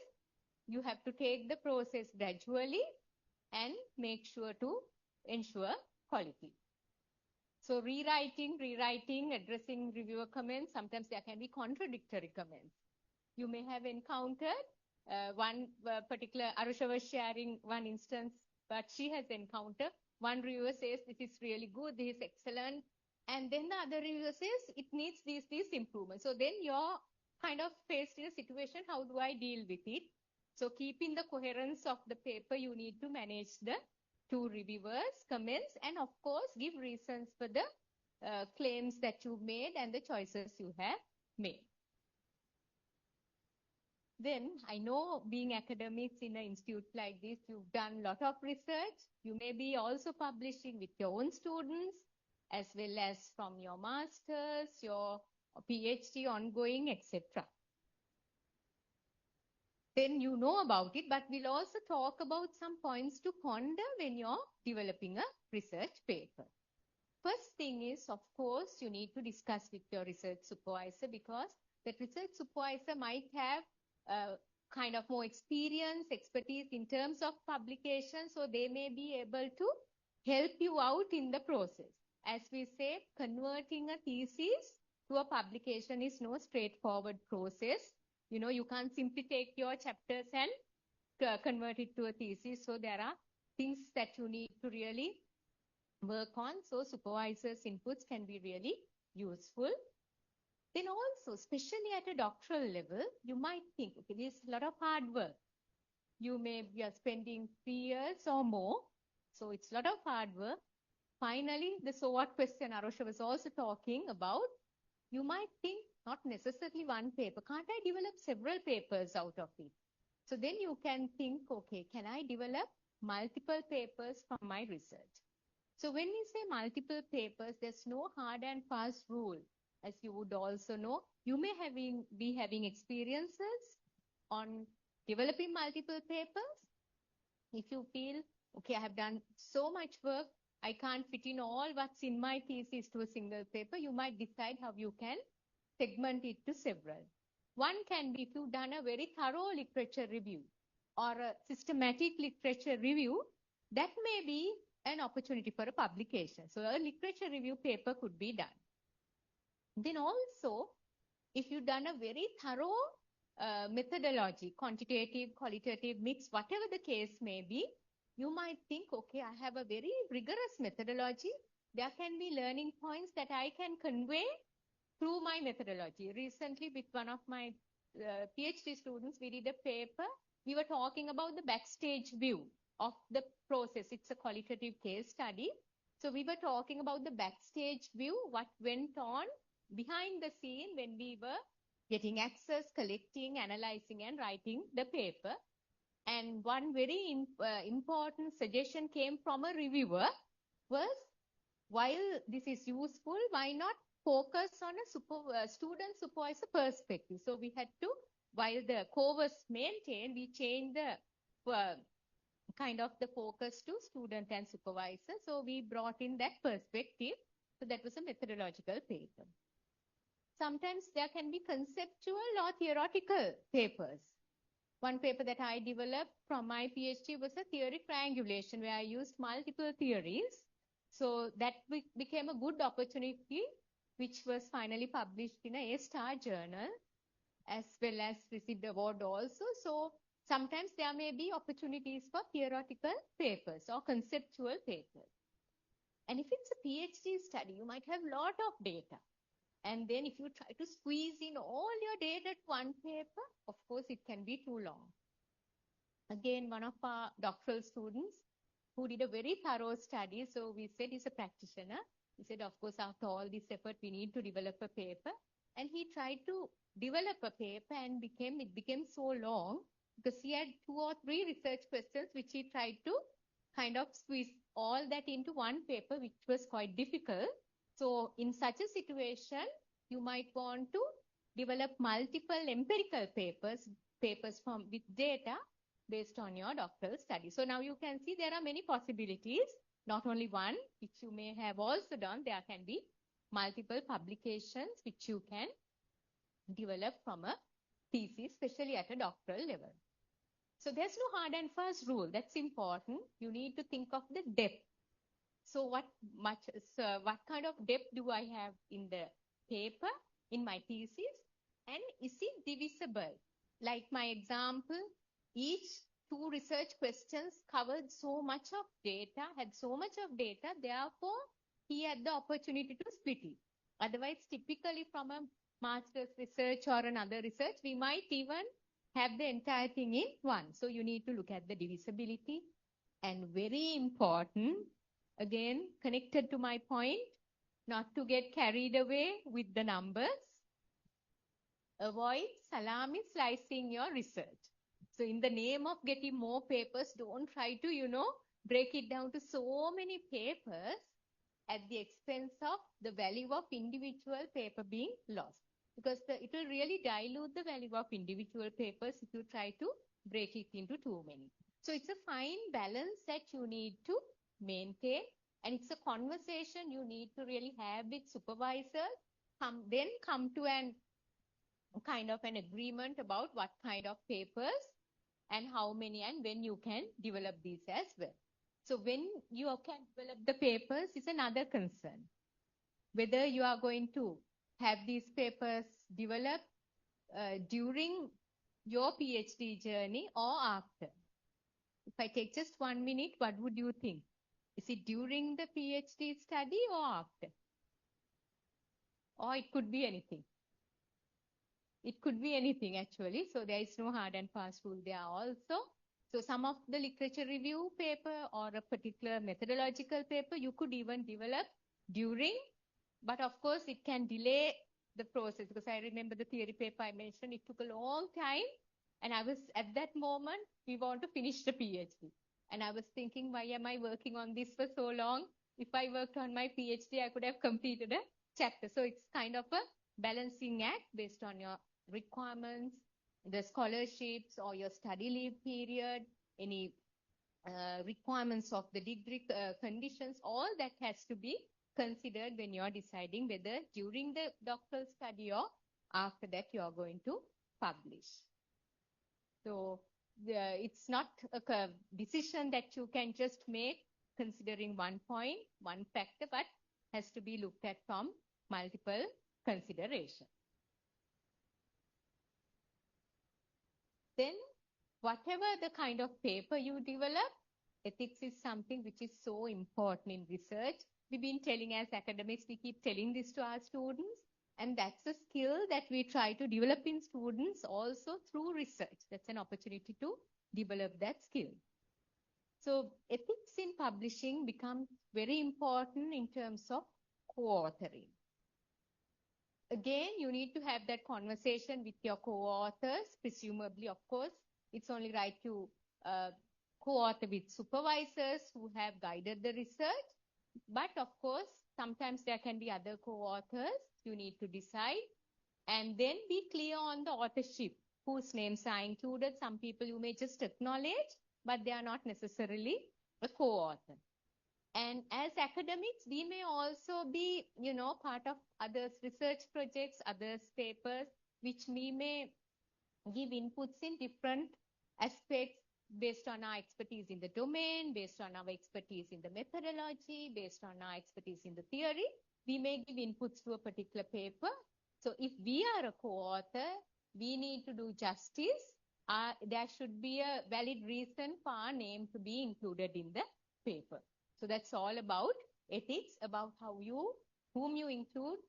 You have to take the process gradually and make sure to ensure quality. So rewriting, addressing reviewer comments, sometimes there can be contradictory comments. You may have encountered one particular, Arusha was sharing one instance, but she has encountered one reviewer says, this is really good, this is excellent. And then the other reviewer says, it needs these improvements. So then you're kind of faced in a situation, how do I deal with it? So keeping the coherence of the paper, you need to manage the 2 reviewers' comments and of course give reasons for the claims that you made and the choices you have made. Then I know being academics in an institute like this, you've done a lot of research. You may be also publishing with your own students as well as from your masters, your PhD ongoing, etc. Then you know about it, but we'll also talk about some points to ponder when you're developing a research paper. First thing is, of course, you need to discuss with your research supervisor because that research supervisor might have kind of more expertise in terms of publication, so they may be able to help you out in the process. As we say, converting a thesis to a publication is no straightforward process. You can't simply take your chapters and convert it to a thesis. So there are things that you need to really work on. So supervisors' inputs can be really useful. Then also, especially at a doctoral level, you might think, okay, this is a lot of hard work. You may be spending 3 years or more. So it's a lot of hard work. Finally, the so what question Arusha was also talking about, you might think not necessarily one paper. Can't I develop several papers out of it? So then you can think, okay, can I develop multiple papers from my research? So when we say multiple papers, there's no hard and fast rule. As you would also know, you may be having experiences on developing multiple papers. If you feel, okay, I have done so much work, I can't fit in all what's in my thesis to a single paper, you might decide how you can segment it to several. One can be if you've done a very thorough literature review or a systematic literature review, that may be an opportunity for a publication. So a literature review paper could be done. Then also, if you've done a very thorough methodology, quantitative, qualitative mix, whatever the case may be, you might think, okay, I have a very rigorous methodology. There can be learning points that I can convey through my methodology. Recently, with one of my PhD students, we did a paper. We were talking about the backstage view of the process. It's a qualitative case study. So we were talking about the backstage view, what went on behind the scene when we were getting access, collecting, analyzing, and writing the paper. And one very important suggestion came from a reviewer was, while this is useful, why not focus on a student supervisor perspective? So we had to, while the core was maintained, we changed the kind of the focus to student and supervisor. So we brought in that perspective. So that was a methodological paper. Sometimes there can be conceptual or theoretical papers. One paper that I developed from my PhD was a theory triangulation where I used multiple theories. So that became a good opportunity, which was finally published in a A-star journal, as well as received award also. So sometimes there may be opportunities for theoretical papers or conceptual papers. And if it's a PhD study, you might have a lot of data. And then if you try to squeeze in all your data at one paper, of course, it can be too long. Again, one of our doctoral students who did a very thorough study, so we said he's a practitioner. He said, of course, after all this effort, we need to develop a paper. And he tried to develop a paper and it became so long because he had 2 or 3 research questions, which he tried to kind of squeeze all that into one paper, which was quite difficult. So in such a situation, you might want to develop multiple empirical papers with data based on your doctoral study. So now you can see there are many possibilities, not only one, which you may have also done. There can be multiple publications which you can develop from a thesis, especially at a doctoral level. So there's no hard and fast rule. That's important. You need to think of the depth. So what kind of depth do I have in the paper, in my thesis? And is it divisible? Like my example, each 2 research questions covered so much of data, had so much of data, therefore he had the opportunity to split it. Otherwise, typically from a master's research or another research, we might even have the entire thing in one. So you need to look at the divisibility. And very important, again, connected to my point, not to get carried away with the numbers. Avoid salami slicing your research. So in the name of getting more papers, don't try to, break it down to so many papers at the expense of the value of individual paper being lost. Because it will really dilute the value of individual papers if you try to break it into too many. So it's a fine balance that you need to maintain. And it's a conversation you need to really have with supervisors, then come to an kind of an agreement about what kind of papers and how many and when you can develop these as well. So when you can develop the papers is another concern. Whether you are going to have these papers developed during your PhD journey or after. If I take just 1 minute, what would you think? Is it during the PhD study or after? Or it could be anything. It could be anything actually. So there is no hard and fast rule there also. So some of the literature review paper or a particular methodological paper, you could even develop during, but of course it can delay the process because I remember the theory paper I mentioned, it took a long time. And I was at that moment, we want to finish the PhD. And I was thinking, why am I working on this for so long? If I worked on my PhD, I could have completed a chapter. So it's kind of a balancing act based on your requirements, the scholarships or your study leave period, any requirements of the degree conditions, all that has to be considered when you're deciding whether during the doctoral study or after that you are going to publish. So it's not a decision that you can just make considering one point, one factor, but has to be looked at from multiple considerations. Then whatever the kind of paper you develop, ethics is something which is so important in research. We've been telling as academics, we keep telling this to our students. And that's a skill that we try to develop in students also through research. That's an opportunity to develop that skill. So ethics in publishing becomes very important in terms of co-authoring. again, you need to have that conversation with your co-authors. Presumably, of course, it's only right to co-author with supervisors who have guided the research. But of course, sometimes there can be other co-authors. You need to decide and then be clear on the authorship, whose names are included. Some people you may just acknowledge, but they are not necessarily a co-author. And as academics, we may also be, part of others' research projects, others' papers, which we may give inputs in different aspects based on our expertise in the domain, based on our expertise in the methodology, based on our expertise in the theory. We may give inputs to a particular paper. So if we are a co-author, we need to do justice. There should be a valid reason for our name to be included in the paper. So that's all about ethics, about whom you include,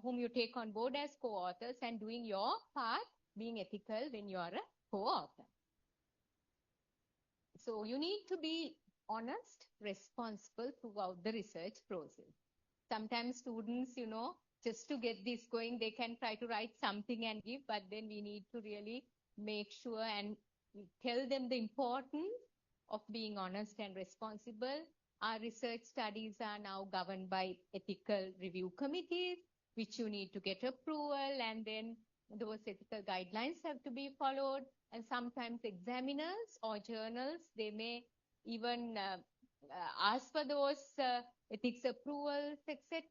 whom you take on board as co-authors, and doing your part, being ethical when you are a co-author. So you need to be honest, responsible throughout the research process. Sometimes students, just to get this going, they can try to write something and give, but then we need to really make sure and tell them the importance of being honest and responsible. Our research studies are now governed by ethical review committees, which you need to get approval, and then those ethical guidelines have to be followed. And sometimes examiners or journals, they may even ask for those ethics approvals, etc.,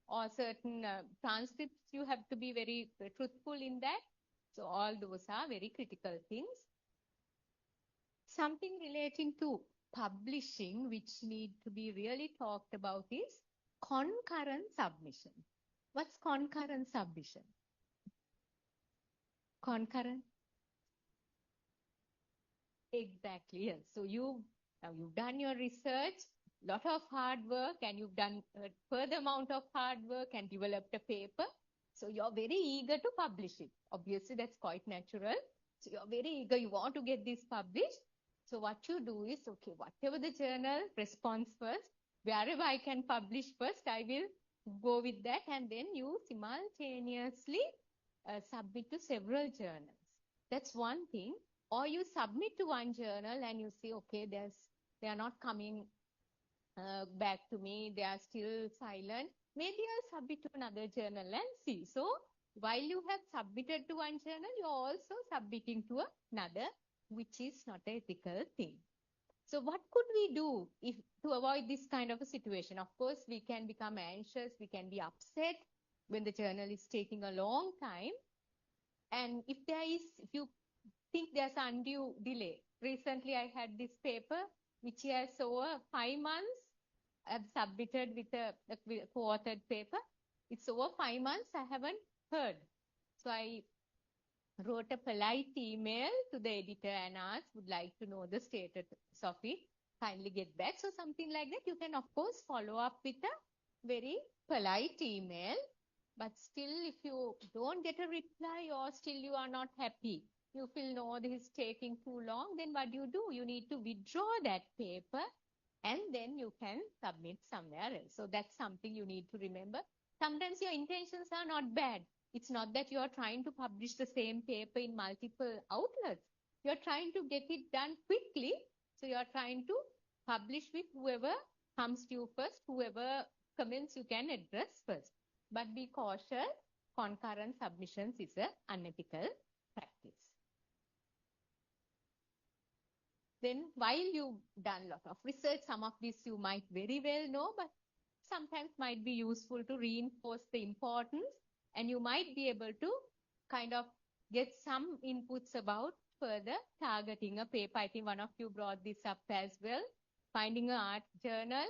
or certain transcripts. You have to be very truthful in that. So all those are very critical things. Something relating to publishing, which need to be really talked about, is concurrent submission. What's concurrent submission? Concurrent? Exactly, yes. So you've done your research, lot of hard work, and you've done a further amount of hard work and developed a paper. So you're very eager to publish it. Obviously, that's quite natural. So you're very eager, you want to get this published. So what you do is, okay, whatever the journal responds first, wherever I can publish first, I will go with that, and then you simultaneously submit to several journals. That's one thing. Or you submit to one journal and you say, okay, they are not coming back to me, they are still silent. Maybe I'll submit to another journal and see. So while you have submitted to one journal, you're also submitting to another, which is not an ethical thing. So what could we do to avoid this kind of a situation? Of course, we can become anxious, we can be upset when the journal is taking a long time. And if you think there's undue delay. Recently, I had this paper, which has over 5 months. I've submitted with a co-authored paper. It's over 5 months, I haven't heard. So I wrote a polite email to the editor and asked, would like to know the status of it. Kindly get back. So something like that. You can, of course, follow up with a very polite email. But still, if you don't get a reply or still you are not happy, you feel, no, this is taking too long, then what do? You need to withdraw that paper and then you can submit somewhere else. So that's something you need to remember. Sometimes your intentions are not bad. It's not that you are trying to publish the same paper in multiple outlets. You're trying to get it done quickly. So you're trying to publish with whoever comes to you first, whoever comments you can address first. But be cautious, concurrent submissions is an unethical practice. Then while you've done a lot of research, some of this you might very well know, but sometimes might be useful to reinforce the importance, and you might be able to kind of get some inputs about further targeting a paper. I think one of you brought this up as well, finding an art journal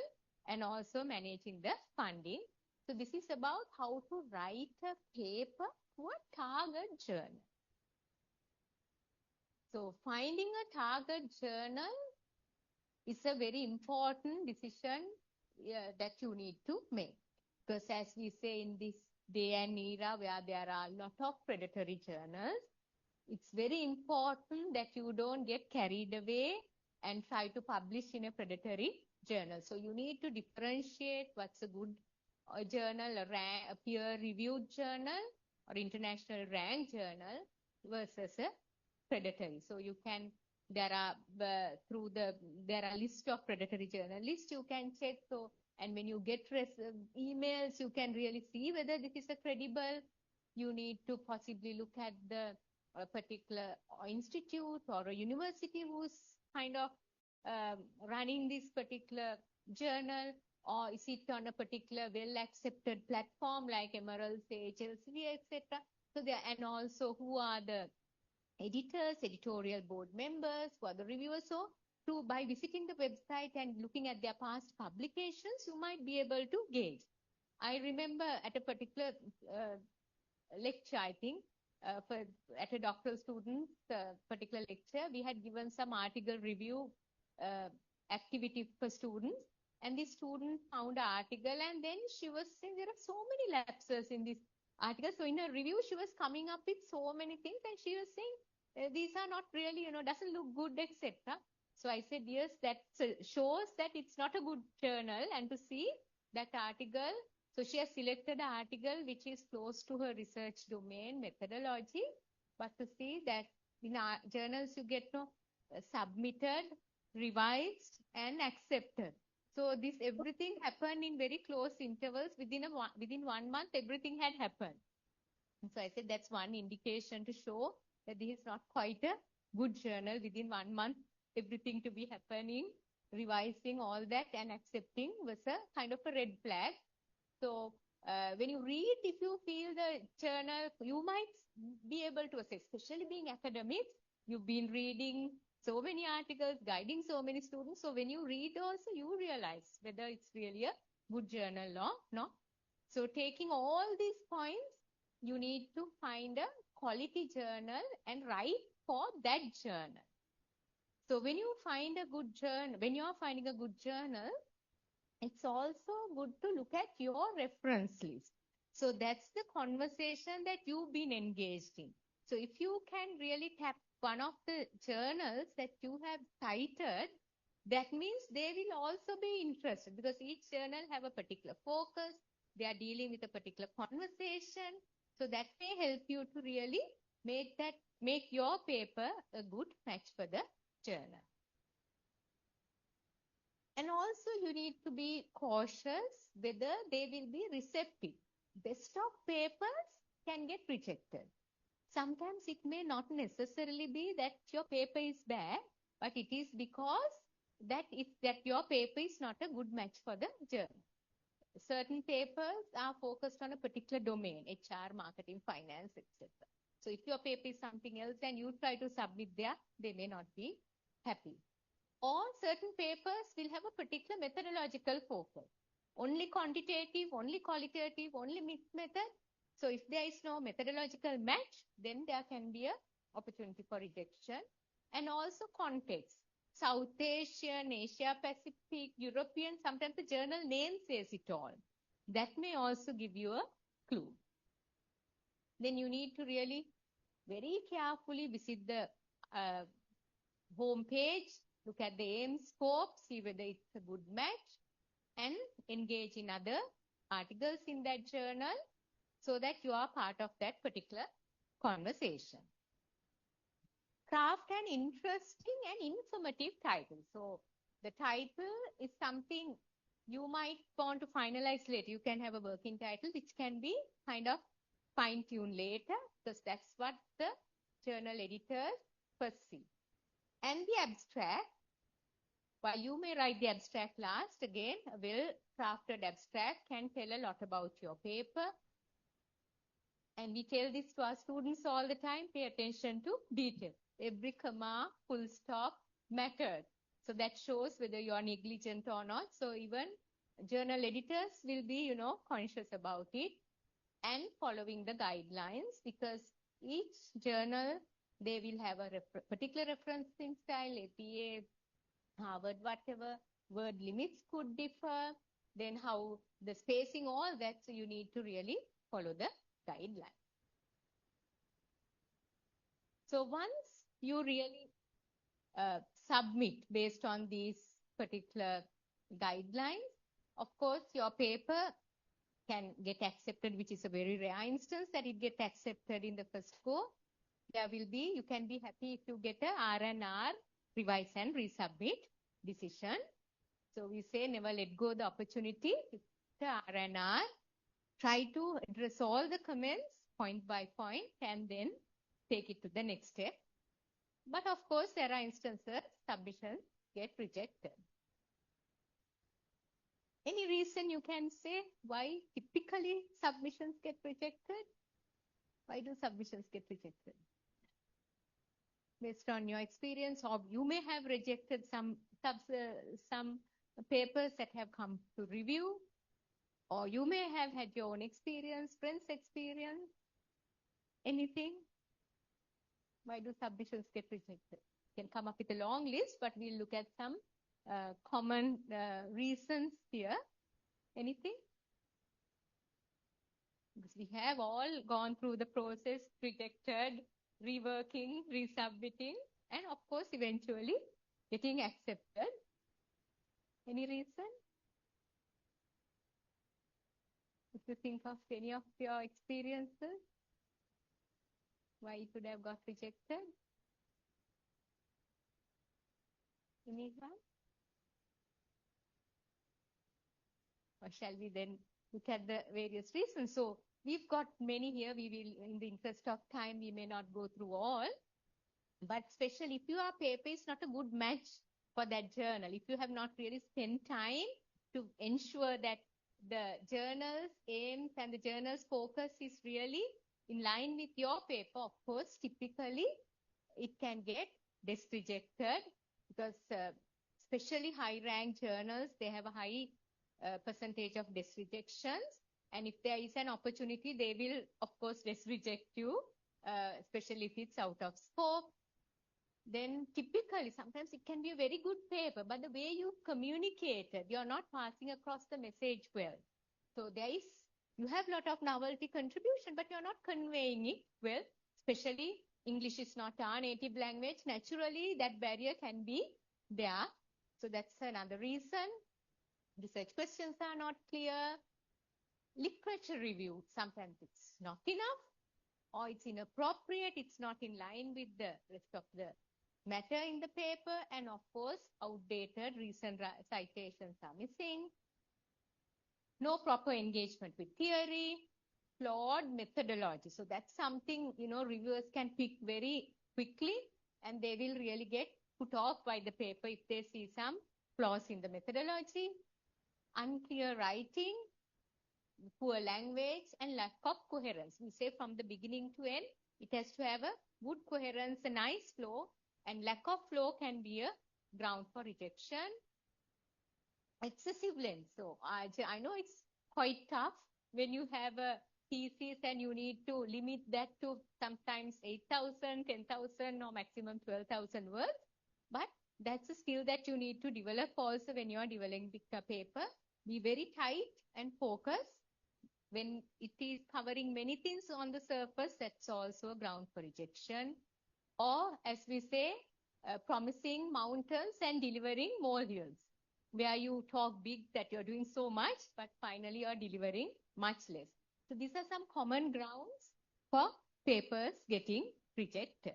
and also managing the funding. So this is about how to write a paper to a target journal. So finding a target journal is a very important decision that you need to make. Because as we say in this day and era where there are a lot of predatory journals, it's very important that you don't get carried away and try to publish in a predatory journal. So you need to differentiate what's a good a journal, a peer-reviewed journal or international ranked journal versus a predatory. So you can, there are there are list of predatory journalists you can check. So, and when you get emails, you can really see whether this is a credible. You need to possibly look at the particular institute or a university who's kind of running this particular journal, or is it on a particular well-accepted platform like Emerald, Sage, Elsevier, etc. So there, and also who are the editors, editorial board members, who are the reviewers. So by visiting the website and looking at their past publications, you might be able to gauge. I remember at a particular lecture, I think, at a doctoral student's particular lecture, we had given some article review activity for students. And the student found an article, and then she was saying there are so many lapses in this article. So in her review, she was coming up with so many things, and she was saying these are not really, doesn't look good, etc. So I said, yes, that shows that it's not a good journal, and to see that article. So she has selected an article which is close to her research domain methodology, but to see that in our journals you get submitted, revised, and accepted. So this everything happened in very close intervals. Within 1 month, everything had happened. And so I said that's one indication to show that this is not quite a good journal. Within 1 month, everything to be happening, revising all that and accepting was a kind of a red flag. So when you read, if you feel the journal, you might be able to assess, especially being academics, you've been reading so many articles, guiding so many students. So when you read also, you realize whether it's really a good journal or not. So taking all these points, you need to find a quality journal and write for that journal. So when you find a good journal, when you're finding a good journal, it's also good to look at your reference list. So that's the conversation that you've been engaged in. So if you can really tap one of the journals that you have cited, that means they will also be interested, because each journal have a particular focus. They are dealing with a particular conversation. So that may help you to really make your paper a good match for the journal. And also you need to be cautious whether they will be receptive. Best of papers can get rejected. Sometimes it may not necessarily be that your paper is bad, but it is because that your paper is not a good match for the journal. Certain papers are focused on a particular domain, HR, marketing, finance, etc. So if your paper is something else and you try to submit there, they may not be happy. Or certain papers will have a particular methodological focus. Only quantitative, only qualitative, only mixed method. So if there is no methodological match, then there can be an opportunity for rejection. And also context. South Asian, Asia Pacific, European, sometimes the journal name says it all. That may also give you a clue. Then you need to really very carefully visit the home page, look at the aim scope, see whether it's a good match, and engage in other articles in that journal so that you are part of that particular conversation. Craft an interesting and informative title. So the title is something you might want to finalize later. You can have a working title which can be kind of fine-tuned later, because that's what the journal editors perceive. And the abstract, while you may write the abstract last, again, a well-crafted abstract can tell a lot about your paper. And we tell this to our students all the time, pay attention to detail. Every comma, full stop matters. So that shows whether you are negligent or not. So even journal editors will be, conscious about it and following the guidelines, because each journal, they will have a particular referencing style, APA, Harvard, whatever. Word limits could differ. Then how the spacing, all that. So you need to really follow the guideline. So once you really submit based on these particular guidelines, of course, your paper can get accepted, which is a very rare instance that it get accepted in the first go. There will be, you can be happy if you get a R&R, revise and resubmit decision. So we say never let go the opportunity. The R&R, try to address all the comments point by point and then take it to the next step. But of course, there are instances submissions get rejected. Any reason you can say why typically submissions get rejected? Why do submissions get rejected? Based on your experience, or you may have rejected some papers that have come to review, or you may have had your own experience, friends' experience, anything. Why do submissions get rejected? You can come up with a long list, but we'll look at some common reasons here. Anything? Because we have all gone through the process, rejected, reworking, resubmitting, and of course, eventually getting accepted. Any reason? If you think of any of your experiences, why it would have got rejected? Anyone? Or shall we then look at the various reasons? So we've got many here. We will, in the interest of time, we may not go through all. But especially if your paper is not a good match for that journal, if you have not really spent time to ensure that the journal's aims and the journal's focus is really in line with your paper, of course, typically it can get rejected because especially high-ranked journals, they have a high percentage of rejections. And if there is an opportunity, they will, of course, reject you, especially if it's out of scope. Then typically, sometimes it can be a very good paper, but the way you communicated, you're not passing across the message well. So you have a lot of novelty contribution, but you're not conveying it well, especially English is not our native language. Naturally, that barrier can be there. So that's another reason. Research questions are not clear. Literature review, sometimes it's not enough, or it's inappropriate, it's not in line with the rest of the matter in the paper, and of course, outdated recent citations are missing. No proper engagement with theory, flawed methodology. So that's something, reviewers can pick very quickly, and they will really get put off by the paper if they see some flaws in the methodology. Unclear writing, poor language, and lack of coherence. We say from the beginning to end, it has to have a good coherence, a nice flow, and lack of flow can be a ground for rejection. Excessive length. So I know it's quite tough when you have a thesis and you need to limit that to sometimes 8,000, 10,000, or maximum 12,000 words. But that's a skill that you need to develop also when you are developing a paper. Be very tight and focused. When it is covering many things on the surface, that's also a ground for rejection. Or, as we say, promising mountains and delivering molehills, where you talk big that you're doing so much, but finally you're delivering much less. So these are some common grounds for papers getting rejected.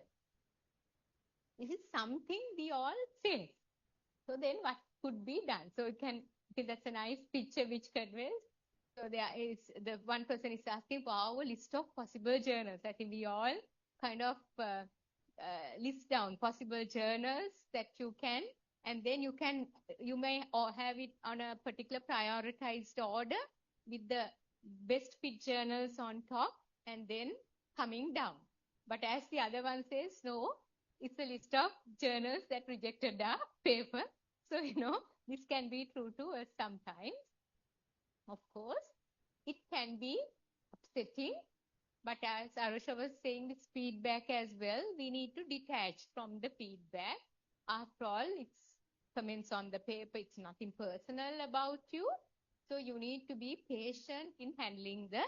This is something we all face. So then what could be done? So that's a nice picture which conveys. So there is, the one person is asking for our list of possible journals. I think we all kind of list down possible journals that you can, and then you may have it on a particular prioritized order with the best fit journals on top and then coming down. But as the other one says, no, it's a list of journals that rejected our paper. So, this can be true to us sometimes. Of course, it can be upsetting, but as Arusha was saying, this feedback as well, we need to detach from the feedback. After all, it's comments on the paper, it's nothing personal about you. So you need to be patient in handling the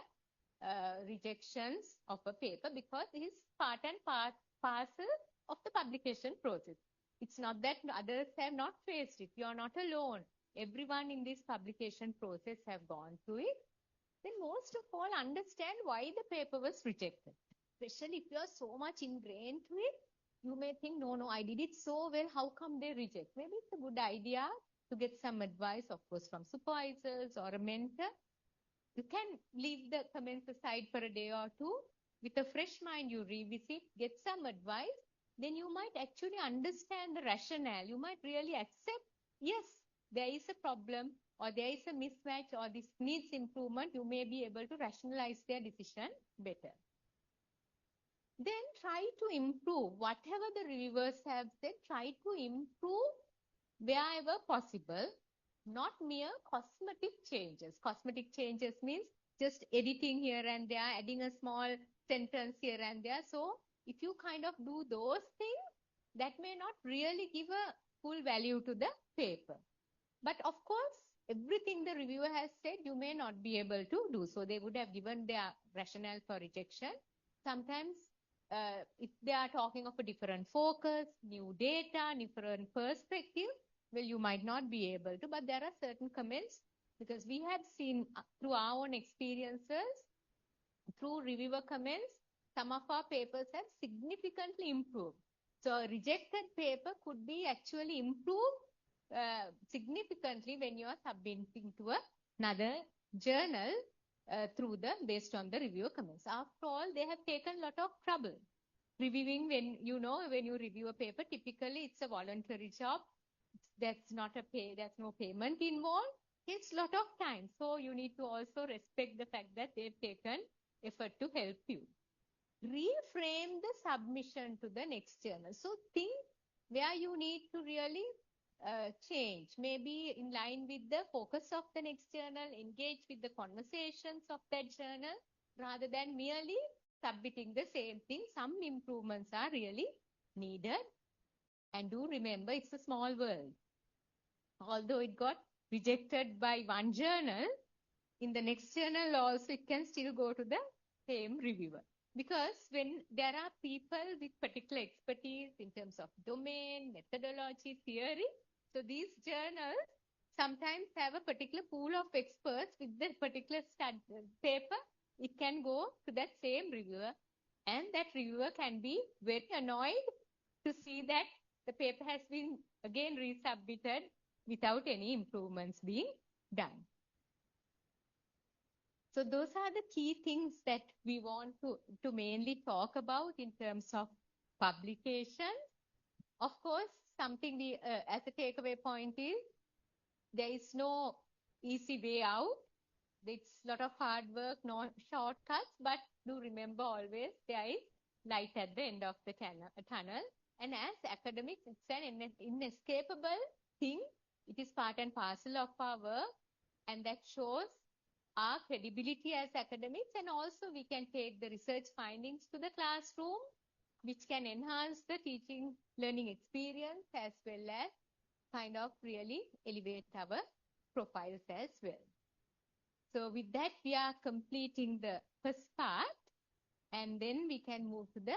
rejections of a paper, because it is part and parcel of the publication process. It's not that others have not faced it. You are not alone. Everyone in this publication process have gone through it. then most of all understand why the paper was rejected. Especially if you are so much ingrained to it, you may think, no, I did it so well, how come they reject? Maybe it's a good idea to get some advice, of course, from supervisors or a mentor. You can leave the comments aside for a day or two. With a fresh mind, you revisit, get some advice. Then you might actually understand the rationale. You might really accept, yes, there is a problem or there is a mismatch or this needs improvement. You may be able to rationalize their decision better. Then try to improve whatever the reviewers have said. Try to improve wherever possible, not mere cosmetic changes. Cosmetic changes means just editing here and there, adding a small sentence here and there. So if you kind of do those things, that may not really give a full value to the paper. But of course, everything the reviewer has said, you may not be able to do. So they would have given their rationale for rejection. Sometimes if they are talking of a different focus, new data, different perspective, well, you might not be able to, but there are certain comments because we have seen through our own experiences, through reviewer comments, some of our papers have significantly improved. So a rejected paper could be actually improved significantly when you are submitting to another journal based on the reviewer comments. After all, they have taken a lot of trouble. Reviewing, when you review a paper, typically it's a voluntary job. There's no payment involved. It's a lot of time. So you need to also respect the fact that they've taken effort to help you. Reframe the submission to the next journal. So think where you need to really change, maybe in line with the focus of the next journal, engage with the conversations of that journal, rather than merely submitting the same thing. Some improvements are really needed. And do remember, it's a small world. Although it got rejected by one journal, in the next journal also it can still go to the same reviewer. Because when there are people with particular expertise in terms of domain, methodology, theory, so these journals sometimes have a particular pool of experts with the particular paper. It can go to that same reviewer, and that reviewer can be very annoyed to see that the paper has been again resubmitted without any improvements being done. So those are the key things that we want to mainly talk about in terms of publication. Of course, something we as a takeaway point is there is no easy way out. It's a lot of hard work, no shortcuts, but do remember always there is light at the end of the tunnel. And as academics, it's an inescapable thing. It is part and parcel of our work, and that shows our credibility as academics. And also we can take the research findings to the classroom, which can enhance the teaching learning experience as well as kind of really elevate our profiles as well. So with that, we are completing the first part, and then we can move to the